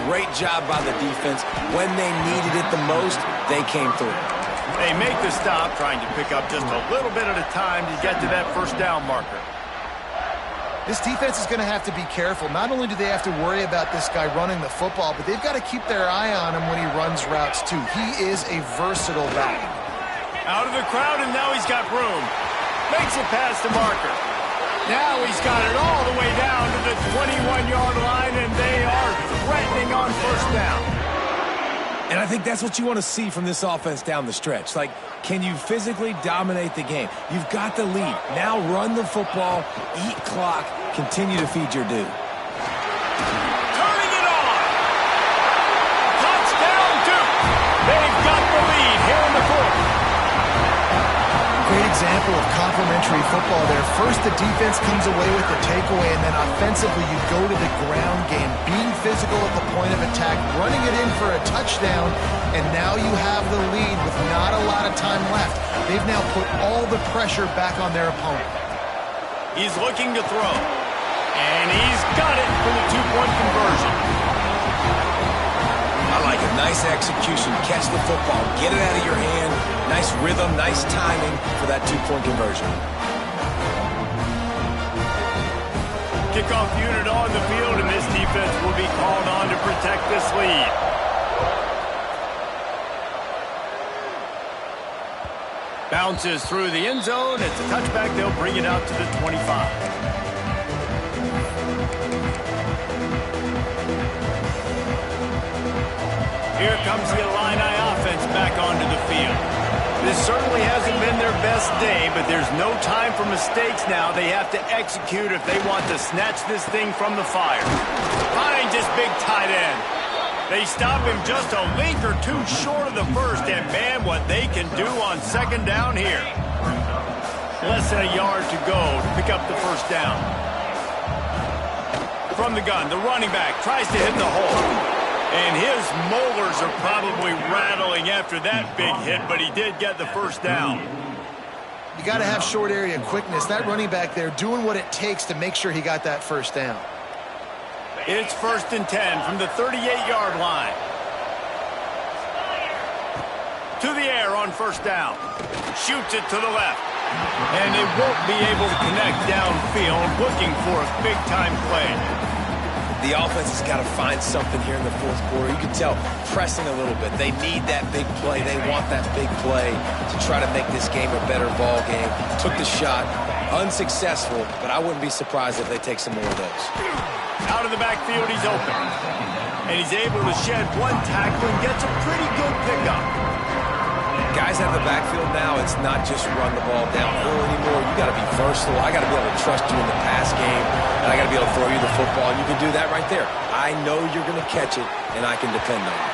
Speaker 3: Great job by the defense. When they needed it the most, they came through.
Speaker 1: They make the stop, trying to pick up just a little bit at a time to get to that first down marker.
Speaker 2: This defense is going to have to be careful. Not only do they have to worry about this guy running the football, but they've got to keep their eye on him when he runs routes, too. He is a versatile back.
Speaker 1: Out of the crowd, and now he's got room. Makes it past the marker. Now he's got it all the way down to the 21-yard line, and they are threatening on first down.
Speaker 3: And I think that's what you want to see from this offense down the stretch. Like, can you physically dominate the game? You've got the lead. Now run the football, eat clock, continue to feed your dude.
Speaker 1: Turning it on. Touchdown, Duke. They've got the lead here in the 4th.
Speaker 2: Great example of complementary football there. First, the defense comes away with the takeaway, and then offensively, you go to the ground game, being physical at the point of attack, running it in for a touchdown, and now you have the lead with not a lot of time left. They've now put all the pressure back on their opponent.
Speaker 1: He's looking to throw, and he's got it for the 2-point conversion.
Speaker 3: I like it. Nice execution. Catch the football. Get it out of your hand. Nice rhythm, nice timing for that 2-point conversion.
Speaker 1: Kickoff unit on the field, and this defense will be called on to protect this lead. Bounces through the end zone. It's a touchback. They'll bring it out to the 25. Here comes the Illini offense back onto the field. This certainly hasn't been their best day, but there's no time for mistakes now. They have to execute if they want to snatch this thing from the fire. Finds his big tight end. They stop him just a link or two short of the first, and man, what they can do on 2nd down here. Less than a yard to go to pick up the first down. From the gun, the running back tries to hit the hole. And his molars are probably rattling after that big hit, but he did get the first down.
Speaker 2: You got to have short area quickness. That running back there doing what it takes to make sure he got that first down.
Speaker 1: It's 1st and 10 from the 38-yard line. To the air on first down. Shoots it to the left. And they won't be able to connect downfield, looking for a big-time play.
Speaker 3: The offense has got to find something here in the 4th quarter. You can tell pressing a little bit. They need that big play. They want that big play to try to make this game a better ball game. Took the shot. Unsuccessful, but I wouldn't be surprised if they take some more of those.
Speaker 1: Out of the backfield, he's open. And he's able to shed one tackle and gets a pretty good pickup.
Speaker 3: Guys out of the backfield now, it's not just run the ball downhill anymore. You got to be versatile. I got to be able to trust you in the pass game, and I got to be able to throw you the football, and you can do that right there. I know you're going to catch it, and I can depend on it.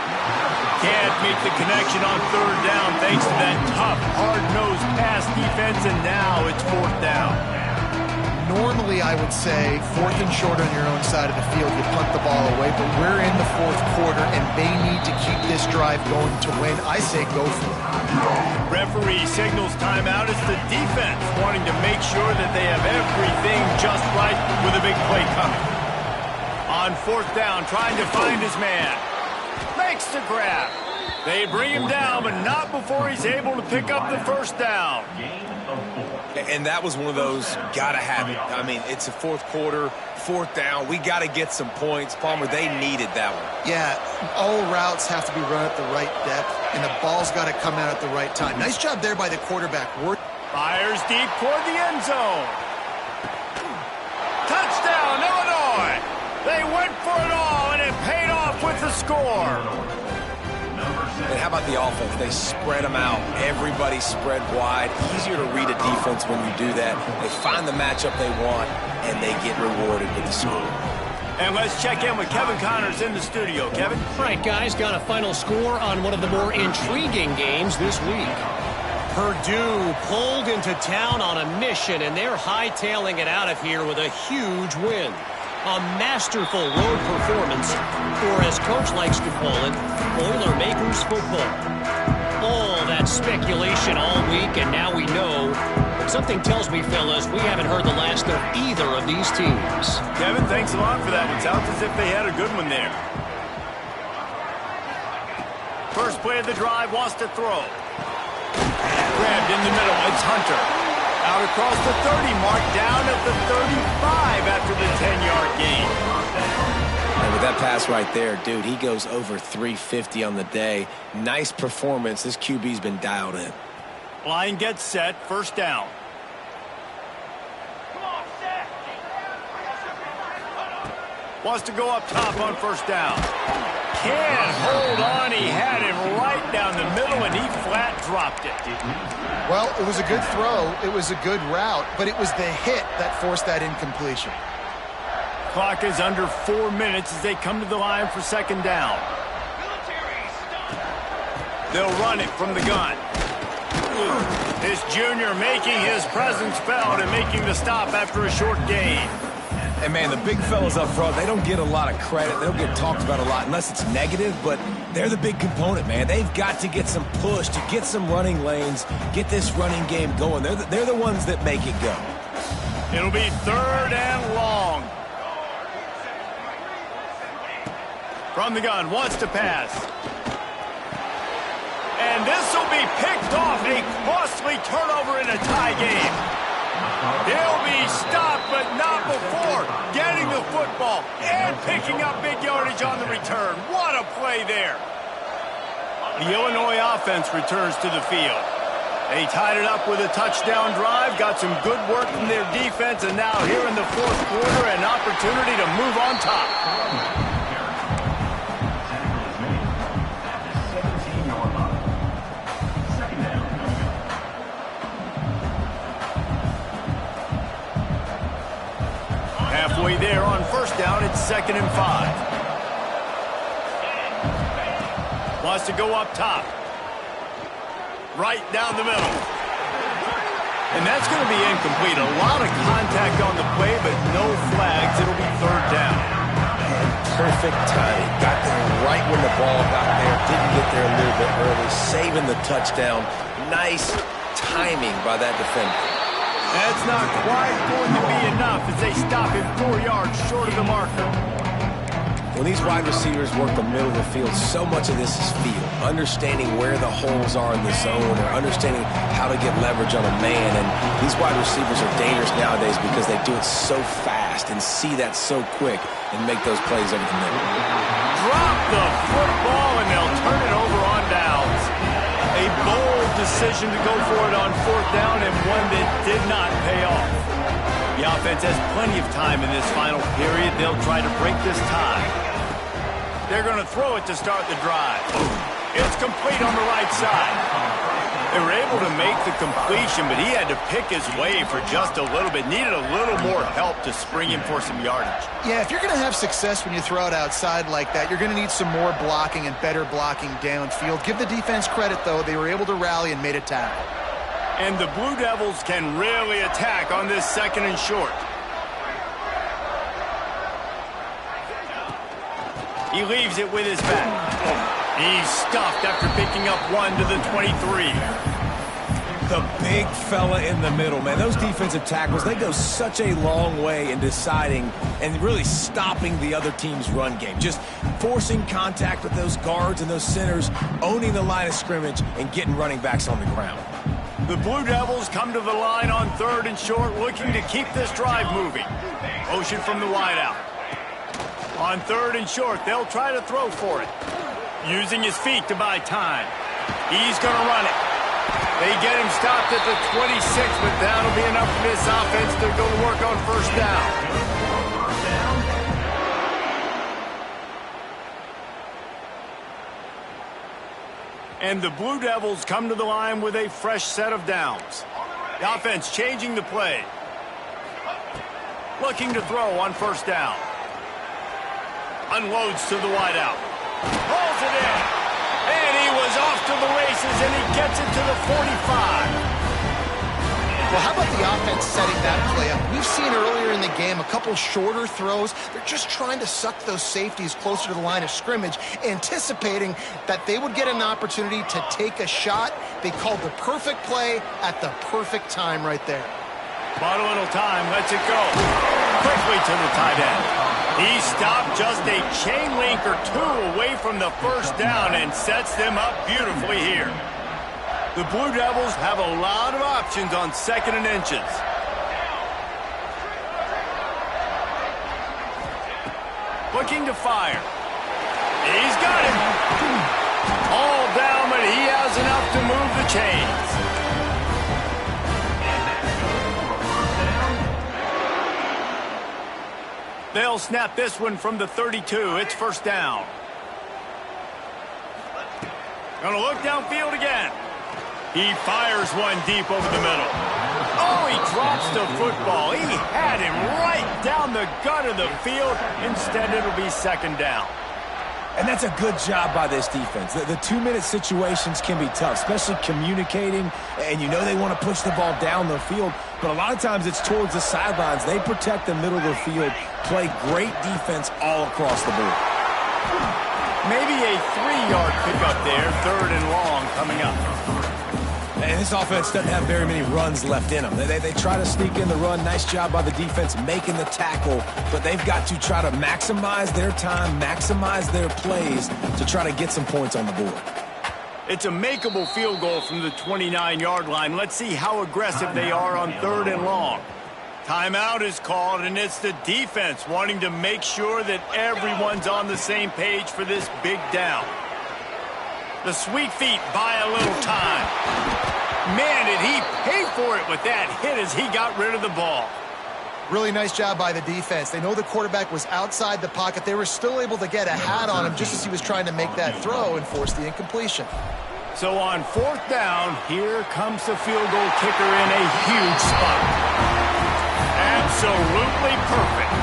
Speaker 1: Can't make the connection on 3rd down thanks to that tough, hard-nosed pass defense, and now it's 4th down.
Speaker 2: Normally, I would say 4th and short on your own side of the field, you punt the ball away, but we're in the 4th quarter, and they need to keep this drive going to win. I say go for it.
Speaker 1: Referee signals timeout. It's the defense wanting to make sure that they have everything just right with a big play coming. On 4th down, trying to find his man. Makes the grab. They bring him down, but not before he's able to pick up the first down.
Speaker 3: And that was one of those gotta have it. I mean, it's a 4th quarter, 4th down. We got to get some points. Palmer, they needed that one.
Speaker 2: Yeah, all routes have to be run at the right depth, and the ball's got to come out at the right time. Nice job there by the quarterback.
Speaker 1: Fires deep toward the end zone. They went for it all, and it paid off with the score.
Speaker 3: And how about the offense? They spread them out. Everybody spread wide. Easier to read a defense when you do that. They find the matchup they want, and they get rewarded with the score.
Speaker 1: And let's check in with Kevin Connors in the studio. Kevin?
Speaker 5: All right, guys, got a final score on one of the more intriguing games this week. Purdue pulled into town on a mission, and they're hightailing it out of here with a huge win. A masterful road performance, or as Coach likes to call it, Boilermakers football. All that speculation all week, and now we know. But something tells me, fellas, we haven't heard the last of either of these teams.
Speaker 1: Kevin, thanks a lot for that. It sounds as if they had a good one there. First play of the drive, wants to throw. Grabbed in the middle, it's Hunter. Out across the 30 mark, down at the 35 after the 10-yard gain.
Speaker 3: And with that pass right there, dude, he goes over 350 on the day. Nice performance. This QB's been dialed in.
Speaker 1: Line gets set, first down. Wants to go up top on first down. Can't hold on. He had him right down the middle, and he flat dropped it.
Speaker 2: Well, it was a good throw. It was a good route, but it was the hit that forced that incompletion.
Speaker 1: Clock is under 4 minutes as they come to the line for second down. They'll run it from the gun. This junior making his presence felt and making the stop after a short gain.
Speaker 3: And, man, the big fellas up front, they don't get a lot of credit. They don't get talked about a lot unless it's negative, but they're the big component, man. They've got to get some push, to get some running lanes, get this running game going. They're the ones that make it go.
Speaker 1: It'll be third and long. From the gun, wants to pass. And this will be picked off. A costly turnover in a tie game. He'll be stopped, but not before getting the football and picking up big yardage on the return. What a play there. The Illinois offense returns to the field. They tied it up with a touchdown drive, got some good work from their defense, and now here in the fourth quarter, an opportunity to move on top. Halfway there on first down, it's 2nd and 5. Wants to go up top. Right down the middle. And that's going to be incomplete. A lot of contact on the play, but no flags. It'll be third down.
Speaker 3: And perfect timing. Got there right when the ball got there. Didn't get there a little bit early. Saving the touchdown. Nice timing by that defender.
Speaker 1: That's not quite going to be enough as they stop him 4 yards short of the marker.
Speaker 3: When these wide receivers work the middle of the field, so much of this is feel. Understanding where the holes are in the zone or understanding how to get leverage on a man. And these wide receivers are dangerous nowadays because they do it so fast and see that so quick and make those plays over the middle.
Speaker 1: Drop the football and they'll turn it over on downs. A bold decision to go for it on fourth down and one that did not pay off. The offense has plenty of time in this final period. They'll try to break this tie. They're going to throw it to start the drive. It's complete on the right side. They were able to make the completion, but he had to pick his way for just a little bit. Needed a little more help to spring him for some yardage.
Speaker 2: Yeah, if you're going to have success when you throw it outside like that, you're going to need some more blocking and better blocking downfield. Give the defense credit, though. They were able to rally and made a tackle.
Speaker 1: And the Blue Devils can really attack on this 2nd and short. He leaves it with his back. He's stuffed after picking up one to the 23.
Speaker 3: The big fella in the middle, man. Those defensive tackles, they go such a long way in deciding and really stopping the other team's run game. Just forcing contact with those guards and those centers, owning the line of scrimmage, and getting running backs on the ground.
Speaker 1: The Blue Devils come to the line on 3rd and short, looking to keep this drive moving. Motion from the wideout. On 3rd and short, they'll try to throw for it. Using his feet to buy time. He's going to run it. They get him stopped at the 26, but that'll be enough for this offense to go to work on first down. And the Blue Devils come to the line with a fresh set of downs. The offense changing the play. Looking to throw on first down. Unloads to the wideout. Pulls it in. And he was off to the races, and he gets it to the 45.
Speaker 2: Well, how about the offense setting that play up? We've seen earlier in the game a couple shorter throws. They're just trying to suck those safeties closer to the line of scrimmage, anticipating that they would get an opportunity to take a shot. They called the perfect play at the perfect time right there.
Speaker 1: Bought a little time, lets it go. Quickly to the tight end. He stopped just a chain link or two away from the first down and sets them up beautifully here. The Blue Devils have a lot of options on 2nd and inches. Looking to fire. He's got him. All down, but he has enough to move the chains. They'll snap this one from the 32. It's first down. Gonna look downfield again. He fires one deep over the middle. Oh, he drops the football. He had him right down the gut of the field. Instead, it'll be second down.
Speaker 3: And that's a good job by this defense. The 2-minute situations can be tough, especially communicating, and you know they want to push the ball down the field, but a lot of times it's towards the sidelines. They protect the middle of the field, play great defense all across the board.
Speaker 1: Maybe a 3-yard pickup there, 3rd and long coming up.
Speaker 3: And this offense doesn't have very many runs left in them. They try to sneak in the run. Nice job by the defense making the tackle, but they've got to try to maximize their time, maximize their plays to try to get some points on the board.
Speaker 1: It's a makeable field goal from the 29-yard line. Let's see how aggressive they are on 3rd and long. Timeout is called, and it's the defense wanting to make sure that everyone's on the same page for this big down. The sweet feet buy a little time. Man, did he pay for it with that hit as he got rid of the ball.
Speaker 2: Really nice job by the defense. They know the quarterback was outside the pocket. They were still able to get a hat on him just as he was trying to make that throw and force the incompletion.
Speaker 1: So on 4th down, here comes the field goal kicker in a huge spot. Absolutely perfect.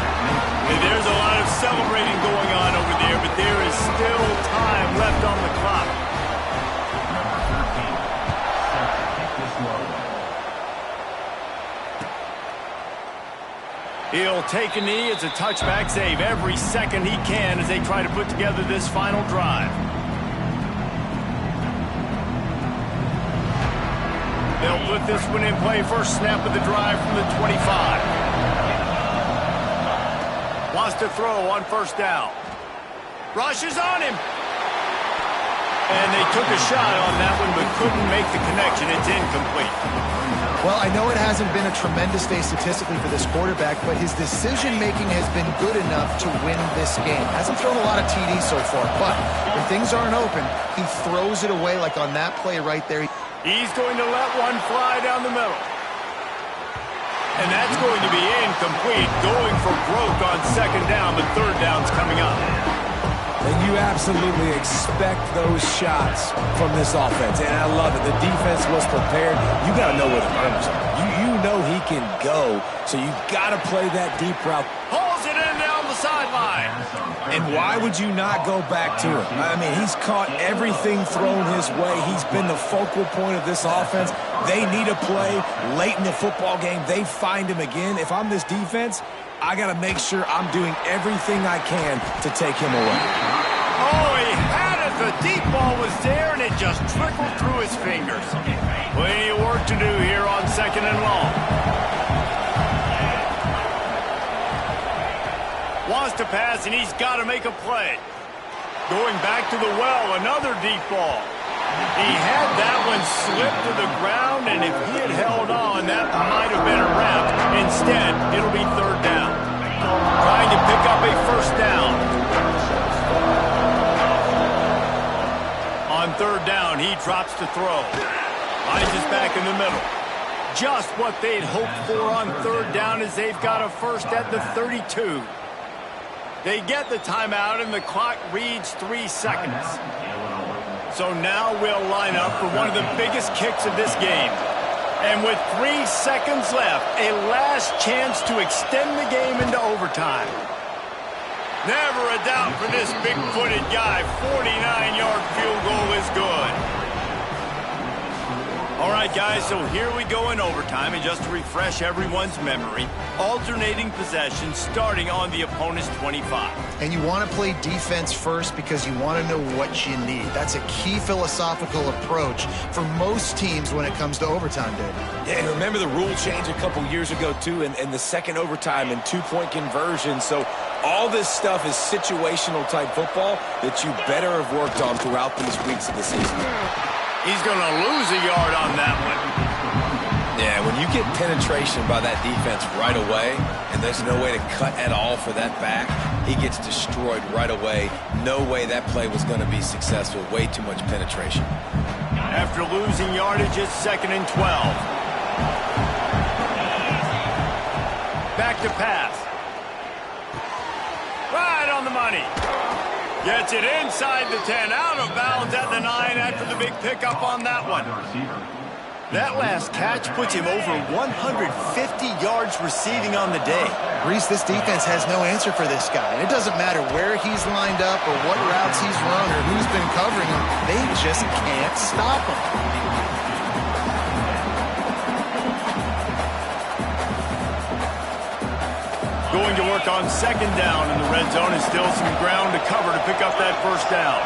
Speaker 1: And there's a lot of celebrating going on over there, but there is still time left on the clock. He'll take a knee. It's a touchback save every second he can as they try to put together this final drive. They'll put this one in play. First snap of the drive from the 25. Wants to throw on first down. Rushes on him. And they took a shot on that one but couldn't make the connection. It's incomplete.
Speaker 2: Well, I know it hasn't been a tremendous day statistically for this quarterback, but his decision-making has been good enough to win this game. Hasn't thrown a lot of TDs so far, but when things aren't open, he throws it away like on that play right there.
Speaker 1: He's going to let one fly down the middle. And that's going to be incomplete. Going for broke on second down, but third down's coming up.
Speaker 3: And you absolutely expect those shots from this offense. And I love it. The defense was prepared. You got to know where the runners are. You know he can go, so you got to play that deep route.
Speaker 1: Pulls it in down the sideline.
Speaker 3: And why would you not go back to him? I mean, he's caught everything thrown his way. He's been the focal point of this offense. They need a play late in the football game. They find him again. If I'm this defense, I got to make sure I'm doing everything I can to take him away.
Speaker 1: Oh, he had it. The deep ball was there, and it just trickled through his fingers. Plenty of work to do here on second and long. Wants to pass, and he's got to make a play. Going back to the well, another deep ball. He had that one slip to the ground, and if he had held on, that might have been a wrap. Instead, it'll be third down. Trying to pick up a first down. On third down, he drops to throw. Finds his back in the middle. Just what they'd hoped for on third down as they've got a first at the 32. They get the timeout, and the clock reads 3 seconds. So So now we'll line up for one of the biggest kicks of this game. And with 3 seconds left, a last chance to extend the game into overtime. Never a doubt for this big-footed guy. 49-yard field goal is good. All right, guys, so here we go in overtime. And just to refresh everyone's memory, alternating possession starting on the opponent's 25.
Speaker 2: And you want to play defense first because you want to know what you need. That's a key philosophical approach for most teams when it comes to overtime, David.
Speaker 3: Yeah, and remember the rule change a couple years ago, too, and the second overtime and two-point conversion. So all this stuff is situational-type football that you better have worked on throughout these weeks of the season.
Speaker 1: He's going to lose a yard on that one.
Speaker 3: Yeah, when you get penetration by that defense right away, and there's no way to cut at all for that back, he gets destroyed right away. No way that play was going to be successful. Way too much penetration.
Speaker 1: After losing yardage, it's 2nd and 12. Back to pass. Right on the money. Gets it inside the 10, out of bounds at the 9 after the big pickup on that one. That last catch puts him over 150 yards receiving on the day.
Speaker 2: Reese, this defense has no answer for this guy. And it doesn't matter where he's lined up or what routes he's run or who's been covering him. They just can't stop him.
Speaker 1: Going to work on 2nd down in the red zone, and still some ground to cover to pick up that 1st down.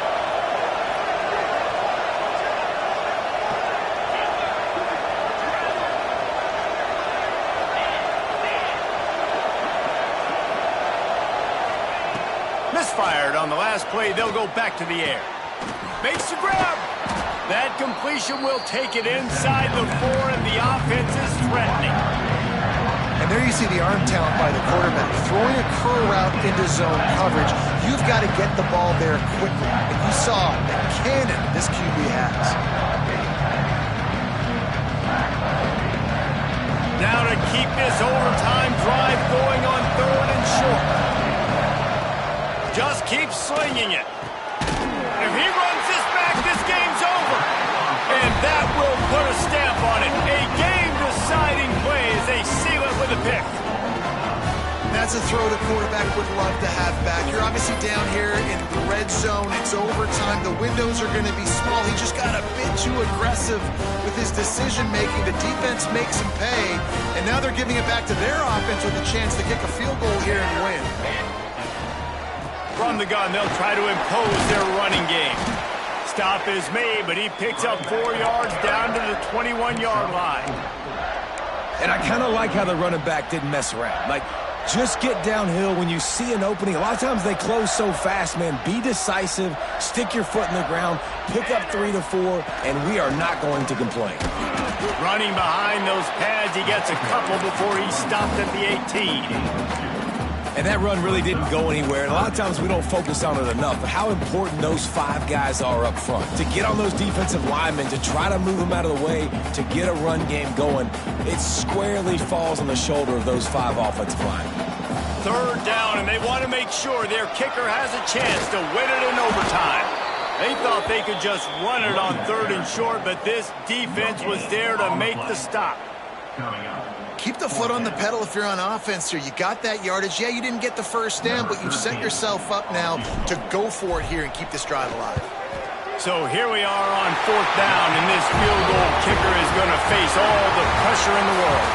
Speaker 1: Misfired on the last play. They'll go back to the air. Makes the grab. That completion will take it inside the 4, and the offense is threatening.
Speaker 2: And there you see the arm talent by the quarterback. Throwing a curl route into zone coverage, you've got to get the ball there quickly. And you saw the cannon this QB has.
Speaker 1: Now to keep this overtime drive going on 3rd and short. Just keep slinging it. If he runs this back, this game's over. And that will put a stamp on it. A game-deciding play as they seal it with a pick.
Speaker 2: That's a throw the quarterback would love to have back. You're obviously down here in the red zone. It's overtime. The windows are going to be small. He just got a bit too aggressive with his decision-making. The defense makes him pay. And now they're giving it back to their offense with a chance to kick a field goal here and win.
Speaker 1: From the gun, they'll try to impose their running game. Stop is made, but he picks up 4 yards down to the 21-yard line.
Speaker 3: And I kind of like how the running back didn't mess around. Like, just get downhill when you see an opening. A lot of times they close so fast, man. Be decisive, stick your foot in the ground, pick up 3 to 4, and we are not going to complain.
Speaker 1: Running behind those pads, he gets a couple before he stopped at the 18.
Speaker 3: And that run really didn't go anywhere. And a lot of times we don't focus on it enough, but how important those 5 guys are up front. To get on those defensive linemen, to try to move them out of the way, to get a run game going, it squarely falls on the shoulder of those 5 offensive linemen.
Speaker 1: 3rd down, and they want to make sure their kicker has a chance to win it in overtime. They thought they could just run it on 3rd and short, but this defense was there to make the stop.
Speaker 2: Keep the foot on the pedal if you're on offense here. You got that yardage. Yeah, you didn't get the 1st down, but you've set yourself up now to go for it here and keep this drive alive.
Speaker 1: So here we are on 4th down, and this field goal kicker is going to face all the pressure in the world.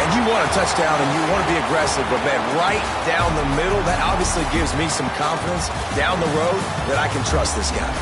Speaker 3: And you want a touchdown, and you want to be aggressive, but, man, right down the middle, that obviously gives me some confidence down the road that I can trust this guy.